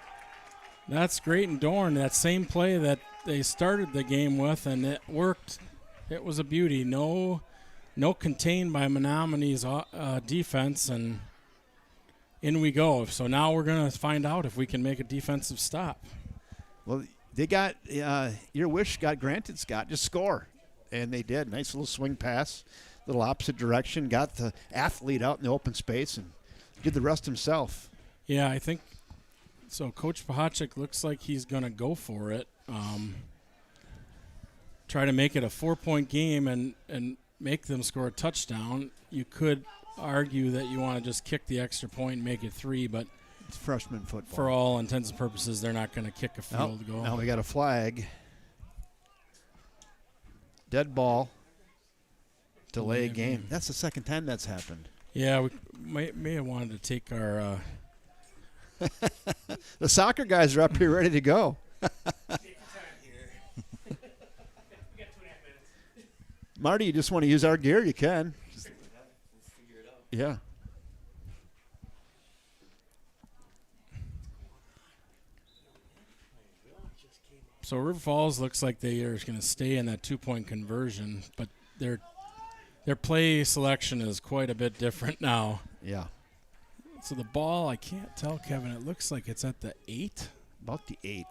That's great and Dorn. That same play that they started the game with, and it worked. It was a beauty. No contained by Menomonie's defense, and in we go. So now we're going to find out if we can make a defensive stop. Well, they got your wish got granted, Scott. Just score. And they did. Nice little swing pass, little opposite direction. Got the athlete out in the open space and did the rest himself. Yeah, I think so. Coach Pahacek looks like he's going to go for it. Try to make it a 4-point game and make them score a touchdown. You could argue that you want to just kick the extra point and make it 3, but it's freshman football. For all intents and purposes, they're not going to kick a field goal. Now we got a flag. Dead ball. Delay a game. That's the second time that's happened. Yeah, we may have wanted to take our the soccer guys are up here ready to go. Marty, you just want to use our gear? You can. Yeah. So River Falls looks like they are going to stay in that 2-point conversion, but their play selection is quite a bit different now. Yeah. So the ball, I can't tell, Kevin. It looks like it's at the 8. About the 8.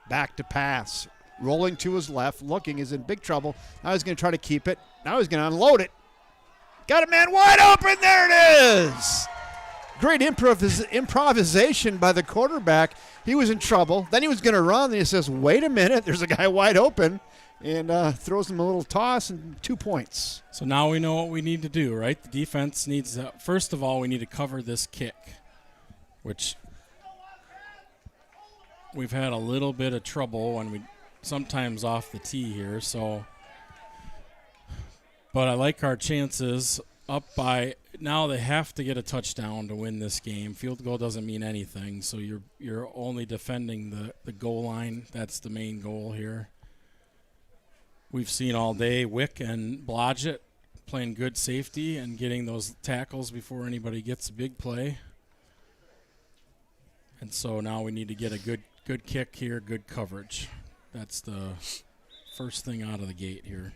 Back to pass. Rolling to his left. Looking. Is in big trouble. Now he's going to try to keep it. Now he's going to unload it. Got a man wide open. There it is. Great improvisation by the quarterback. He was in trouble. Then he was going to run. Then he says, wait a minute. There's a guy wide open. And throws him a little toss and 2 points. So now we know what we need to do, right? The defense needs to, first of all, we need to cover this kick, which we've had a little bit of trouble when we sometimes off the tee here. So, but I like our chances up by now. They have to get a touchdown to win this game. Field goal doesn't mean anything, so you're only defending the goal line. That's the main goal here. We've seen all day Wick and Blodgett playing good safety and getting those tackles before anybody gets a big play. And so now we need to get a good kick here, good coverage. That's the first thing out of the gate here.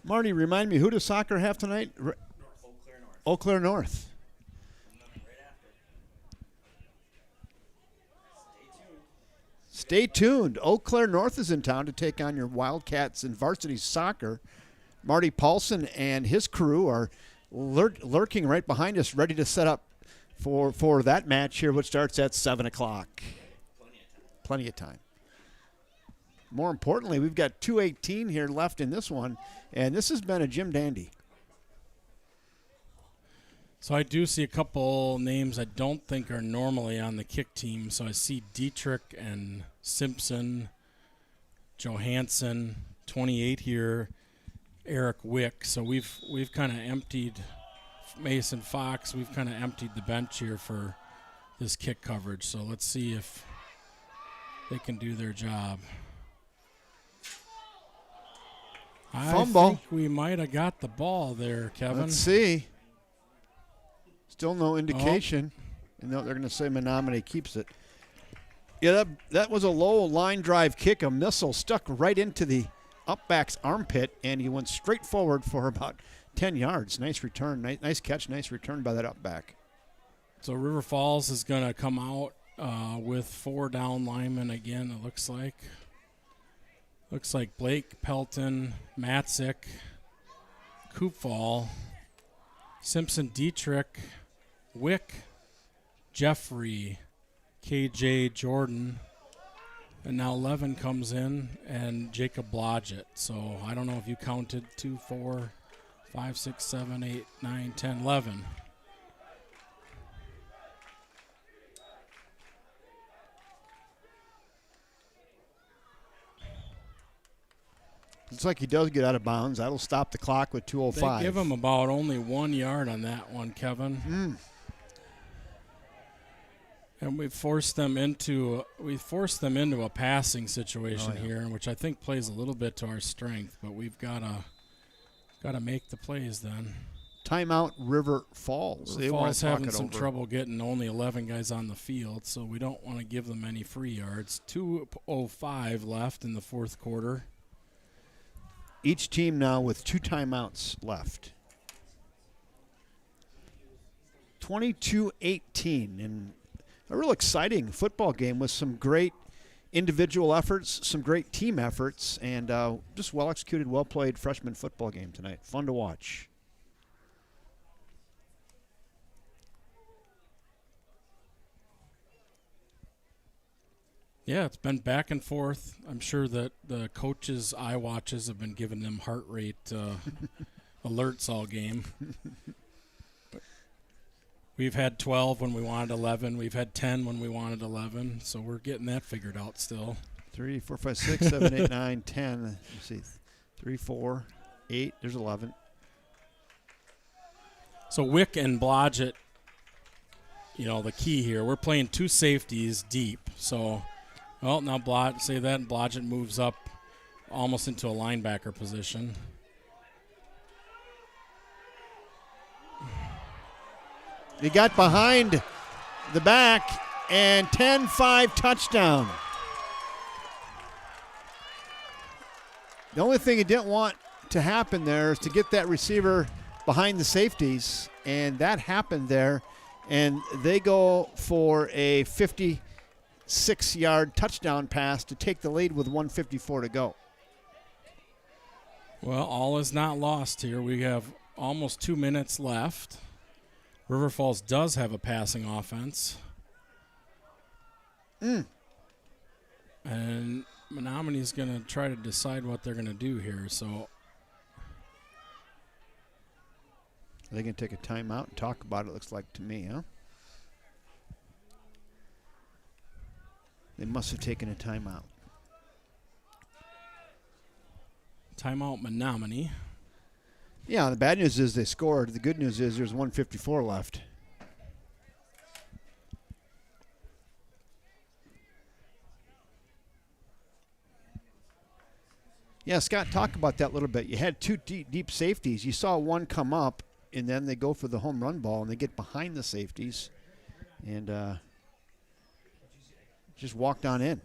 Marty, remind me, who does soccer have tonight? Eau Claire North. Stay tuned. Eau Claire North is in town to take on your Wildcats in varsity soccer. Marty Paulson and his crew are lurking right behind us, ready to set up for that match here, which starts at 7 o'clock. Plenty of time. More importantly, we've got 2:18 here left in this one, and this has been a Jim Dandy. So I do see a couple names I don't think are normally on the kick team. So I see Dietrich and Simpson, Johansson, 28 here, Eric Wick. So we've kind of emptied Mason Fox. We've kind of emptied the bench here for this kick coverage. So let's see if they can do their job. Fumble. I think we might have got the ball there, Kevin. Let's see. Still no indication. And they're going to say Menomonie keeps it. Yeah, that was a low line drive kick. A missile stuck right into the upback's armpit, and he went straight forward for about 10 yards. Nice return. Nice catch. Nice return by that upback. So River Falls is going to come out with 4 down linemen again, it looks like. Looks like Blake, Pelton, Matzik, Koopfall, Simpson, Dietrich, Wick, Jeffrey, KJ, Jordan, and now Levin comes in, and Jacob Blodgett. So I don't know if you counted 2, 4, 5, 6, 7, 8, 9, 10, 11. Looks like he does get out of bounds. That'll stop the clock with 2:05. They give him about only 1 yard on that one, Kevin. And we forced them into a passing situation here, which I think plays a little bit to our strength. But we've got to make the plays then. Timeout, River Falls. River Falls having some trouble getting only 11 guys on the field, so we don't want to give them any free yards. 2:05 left in the fourth quarter. Each team now with 2 timeouts left. 22-18, and a real exciting football game with some great individual efforts, some great team efforts, and just well-executed, well-played freshman football game tonight. Fun to watch. Yeah, it's been back and forth. I'm sure that the coaches' eye watches have been giving them heart rate alerts all game. We've had 12 when we wanted 11. We've had 10 when we wanted 11. So we're getting that figured out still. 3, 4, 5, 6, 7, 8, 9, 10. Let's see. 3, 4, 8. There's 11. So Wick and Blodgett, the key here, we're playing 2 safeties deep. So, now and Blodgett moves up almost into a linebacker position. He got behind the back, and 10-5 touchdown. The only thing he didn't want to happen there is to get that receiver behind the safeties, and that happened there. And they go for a 56-yard touchdown pass to take the lead with 1:54 to go. Well, all is not lost here. We have almost 2 minutes left. River Falls does have a passing offense. And Menomonie's going to try to decide what they're going to do here. So Are they going to take a timeout and talk about it, looks like to me, huh? They must have taken a timeout. timeout Menomonie. Yeah, the bad news is they scored. The good news is there's 1:54 left. Yeah, Scott, talk about that a little bit. You had two deep safeties. You saw one come up, and then they go for the home run ball, and they get behind the safeties and just walked on in.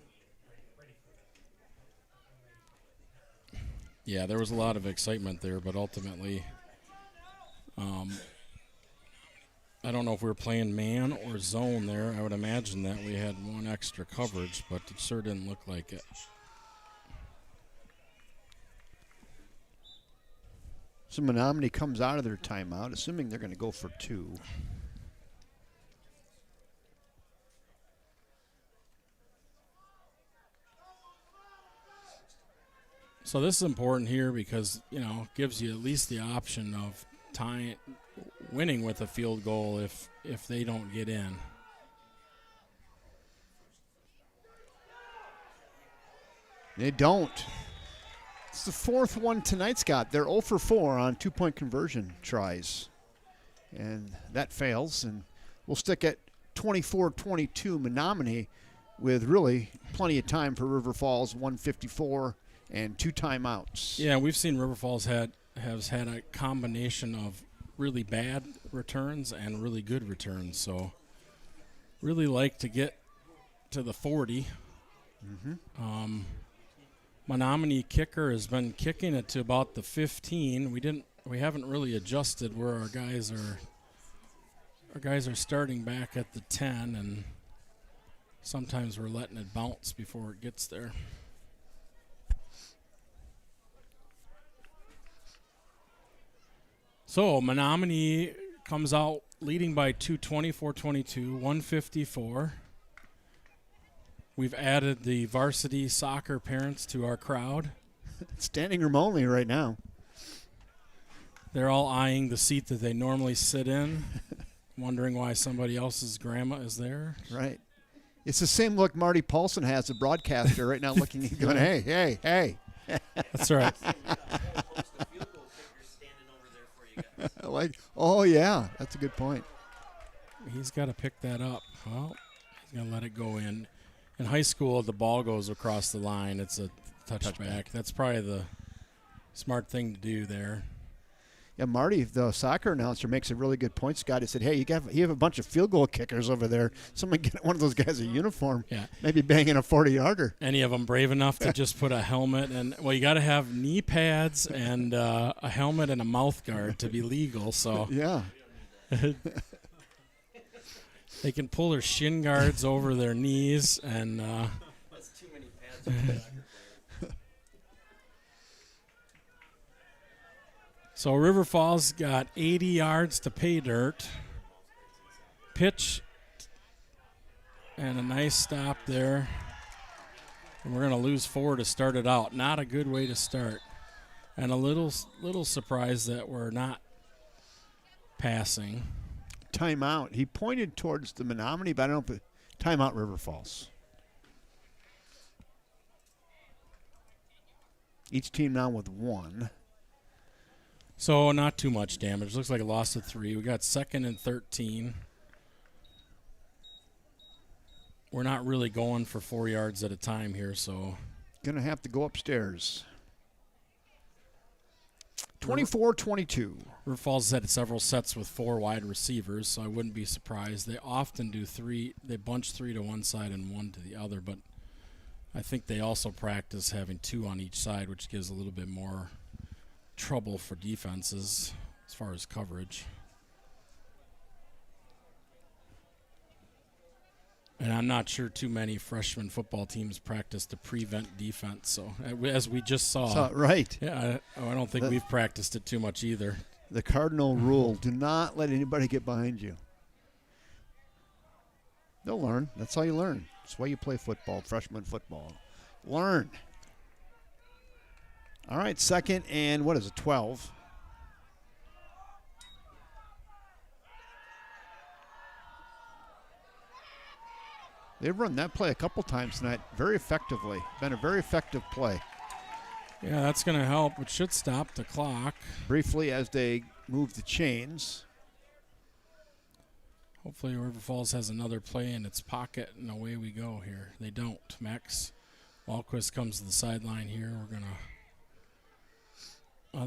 Yeah, there was a lot of excitement there, but ultimately, I don't know if we were playing man or zone there. I would imagine that we had one extra coverage, but it sure didn't look like it. So Menomonie comes out of their timeout, assuming they're going to go for two. So this is important here because, gives you at least the option of winning with a field goal if they don't get in. They don't. It's the fourth one tonight, Scott. They're 0 for 4 on two-point conversion tries. And that fails. And we'll stick at 24-22 Menomonie with really plenty of time for River Falls, 1:54 and 2 timeouts. Yeah, we've seen River Falls has had a combination of really bad returns and really good returns. So really like to get to the 40. Menomonie kicker has been kicking it to about the 15. We haven't really adjusted where our guys are. Our guys are starting back at the 10, and sometimes we're letting it bounce before it gets there. So Menomonie comes out leading by 24-22, 1:54. We've added the varsity soccer parents to our crowd. Standing room only right now. They're all eyeing the seat that they normally sit in, wondering why somebody else's grandma is there. Right. It's the same look Marty Paulson has, the broadcaster, right now looking and going, hey, hey, hey. That's right. Like, oh, yeah, that's a good point. He's got to pick that up. Well, he's going to let it go in. In high school, the ball goes across the line. It's a touchback. That's probably the smart thing to do there. Yeah, Marty, the soccer announcer, makes a really good point, Scott. He said, hey, you have a bunch of field goal kickers over there. Someone get one of those guys a uniform. Yeah. Maybe banging a 40-yarder. Any of them brave enough to just put a helmet and, well, you got to have knee pads and a helmet and a mouth guard to be legal. So Yeah. they can pull their shin guards over their knees and That's too many pads for a soccer player. so River Falls got 80 yards to pay dirt. Pitch and a nice stop there. And we're going to lose 4 to start it out. Not a good way to start. And a little surprise that we're not passing. Timeout. He pointed towards the Menomonie, but I don't know. Timeout River Falls. Each team now with 1. So not too much damage. Looks like a loss of 3. We got 2nd and 13. We're not really going for 4 yards at a time here, so. Going to have to go upstairs. 24-22. River Falls has had several sets with 4 wide receivers, so I wouldn't be surprised. They often do 3. They bunch 3 to one side and 1 to the other, but I think they also practice having 2 on each side, which gives a little bit more trouble for defenses. as far as coverage. And I'm not sure too many freshman football teams practice to prevent defense. So, as we just saw. Right. Yeah, I don't think we've practiced it too much either. The cardinal rule, do not let anybody get behind you. They'll learn. That's how you learn. That's why you play football, freshman football. Learn. All right, second and 12. They've run that play a couple times tonight very effectively. Been a very effective play. Yeah, that's going to help. It should stop the clock. Briefly as they move the chains. Hopefully River Falls has another play in its pocket, and away we go here. They don't. Max Walquist comes to the sideline here. We're going to... Oh,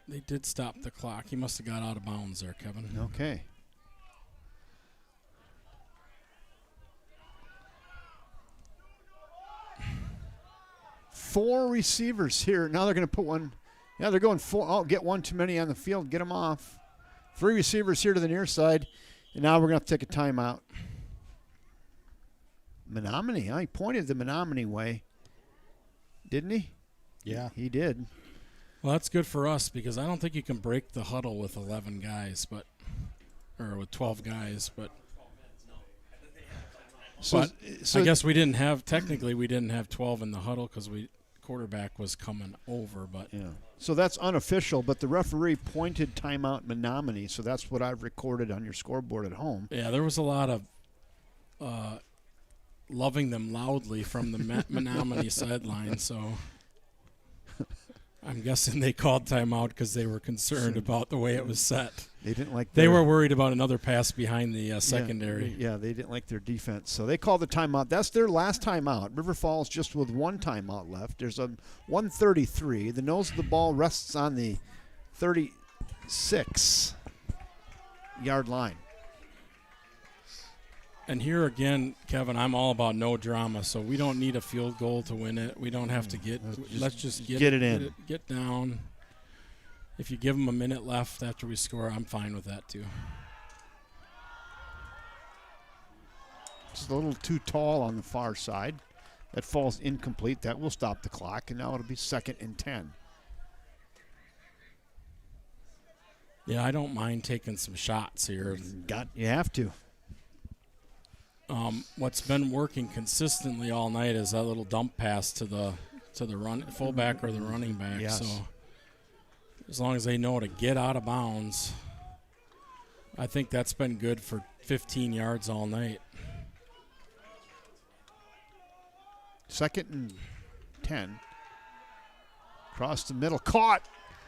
they did stop the clock. He must have got out of bounds there, Kevin. Okay. Four receivers here. Now they're going to put one. Yeah, they're going four. Oh, get one too many on the field. Get them off. 3 receivers here to the near side. And now we're going to have to take a timeout. Menomonie. He pointed the Menomonie way. Didn't he? Yeah. He did. Well, that's good for us because I don't think you can break the huddle with 11 guys, or with 12 guys, but I guess we didn't have 12 in the huddle because quarterback was coming over, but yeah. So that's unofficial, but the referee pointed timeout Menomonie, so that's what I've recorded on your scoreboard at home. Yeah, there was a lot of loving them loudly from the Menomonie sideline, so I'm guessing they called timeout because they were concerned about the way it was set. They didn't like. They were worried about another pass behind the secondary. Yeah, they didn't like their defense, so they called the timeout. That's their last timeout. River Falls just with one timeout left. There's a 1:33. The nose of the ball rests on the 36-yard line. And here again, Kevin, I'm all about no drama, so we don't need a field goal to win it. We don't have to let's just get it in. Get down. If you give them a minute left after we score, I'm fine with that too. Just a little too tall on the far side. That falls incomplete. That will stop the clock, and now it'll be 2nd and 10. Yeah, I don't mind taking some shots here. You have to. What's been working consistently all night is that little dump pass to the fullback or the running back. Yes. So as long as they know to get out of bounds, I think that's been good for 15 yards all night. 2nd and 10. Across the middle. Caught.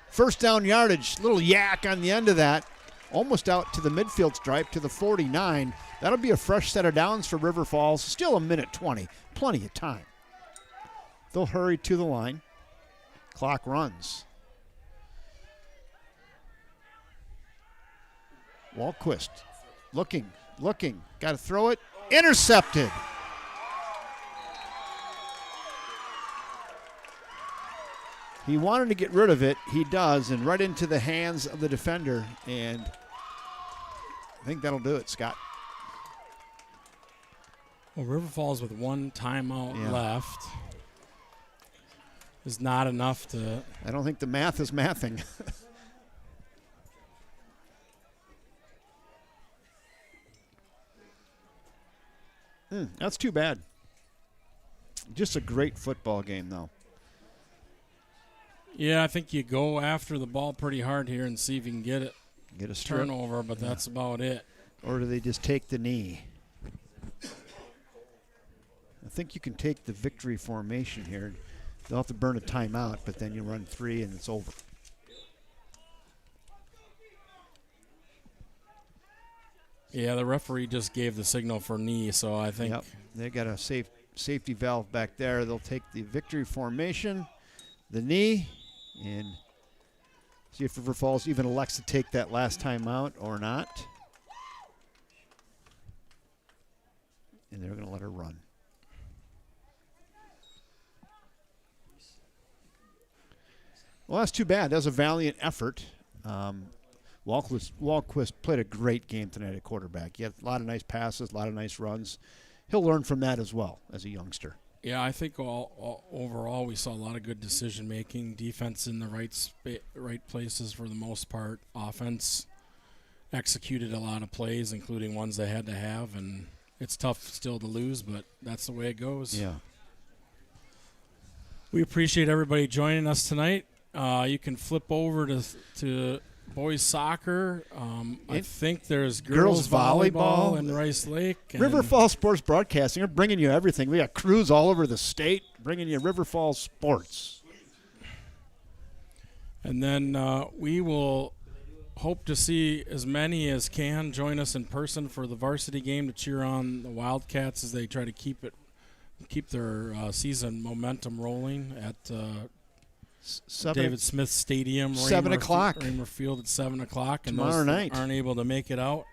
First down yardage. Little yak on the end of that. Almost out to the midfield stripe to the 49. That'll be a fresh set of downs for River Falls. Still a minute 20. Plenty of time. They'll hurry to the line. Clock runs. Walquist looking. Got to throw it. Intercepted. He wanted to get rid of it. He does, and right into the hands of the defender. And I think that'll do it, Scott. Well, River Falls with one timeout left is not enough to... I don't think the math is mathing. That's too bad. Just a great football game, though. Yeah, I think you go after the ball pretty hard here and see if you can get it. Get a strip. Turnover, but that's about it. Or do they just take the knee? I think you can take the victory formation here. They'll have to burn a timeout, but then you run 3 and it's over. Yeah, the referee just gave the signal for knee, so I think... Yep, they got a safety valve back there. They'll take the victory formation, the knee, and see if River Falls even elects to take that last time out or not. And they're going to let her run. Well, that's too bad. That was a valiant effort. Waldquist played a great game tonight at quarterback. He had a lot of nice passes, a lot of nice runs. He'll learn from that as well as a youngster. Yeah, I think overall we saw a lot of good decision-making, defense in the right places for the most part. Offense executed a lot of plays, including ones they had to have, and it's tough still to lose, but that's the way it goes. Yeah. We appreciate everybody joining us tonight. You can flip over to boys soccer. I think there's girls volleyball in Rice Lake. River Falls Sports Broadcasting are bringing you everything. We got crews all over the state bringing you River Falls sports. And then we will hope to see as many as can join us in person for the varsity game to cheer on the Wildcats as they try to keep their season momentum rolling at David Smith Stadium, 7 o'clock. Raymer Field at 7 o'clock. And Tomorrow those night. Aren't able to make it out.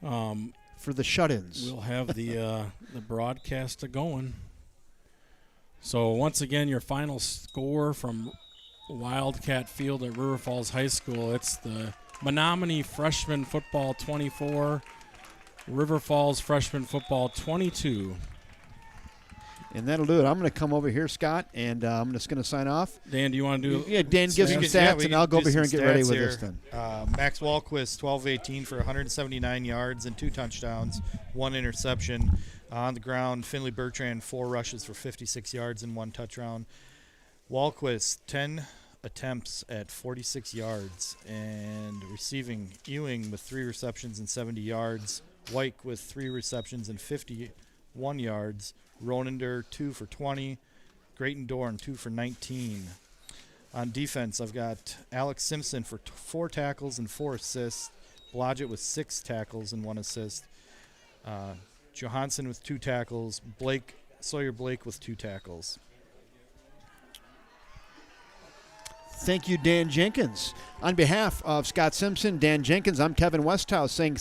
For the shut-ins. We'll have the broadcast going. So once again, your final score from Wildcat Field at River Falls High School. It's the Menomonie freshman football 24, River Falls freshman football 22. And that'll do it. I'm going to come over here, Scott, and I'm just going to sign off. Dan, do you want to do? Yeah, Dan gives some stats, and I'll go over here and get ready with here. this then. Max Wallquist, 12-18 for 179 yards and 2 touchdowns, 1 interception. On the ground, Finley Bertrand, 4 rushes for 56 yards and 1 touchdown. Wallquist, 10 attempts at 46 yards. And receiving, Ewing with 3 receptions and 70 yards. White with 3 receptions and 51 yards. Ronender, 2 for 20. Grayton Dorn, 2 for 19. On defense, I've got Alex Simpson for 4 tackles and 4 assists. Blodgett with 6 tackles and 1 assist. Johansson with 2 tackles. Sawyer Blake with 2 tackles. Thank you, Dan Jenkins. On behalf of Scott Simpson, Dan Jenkins, I'm Kevin Westhouse saying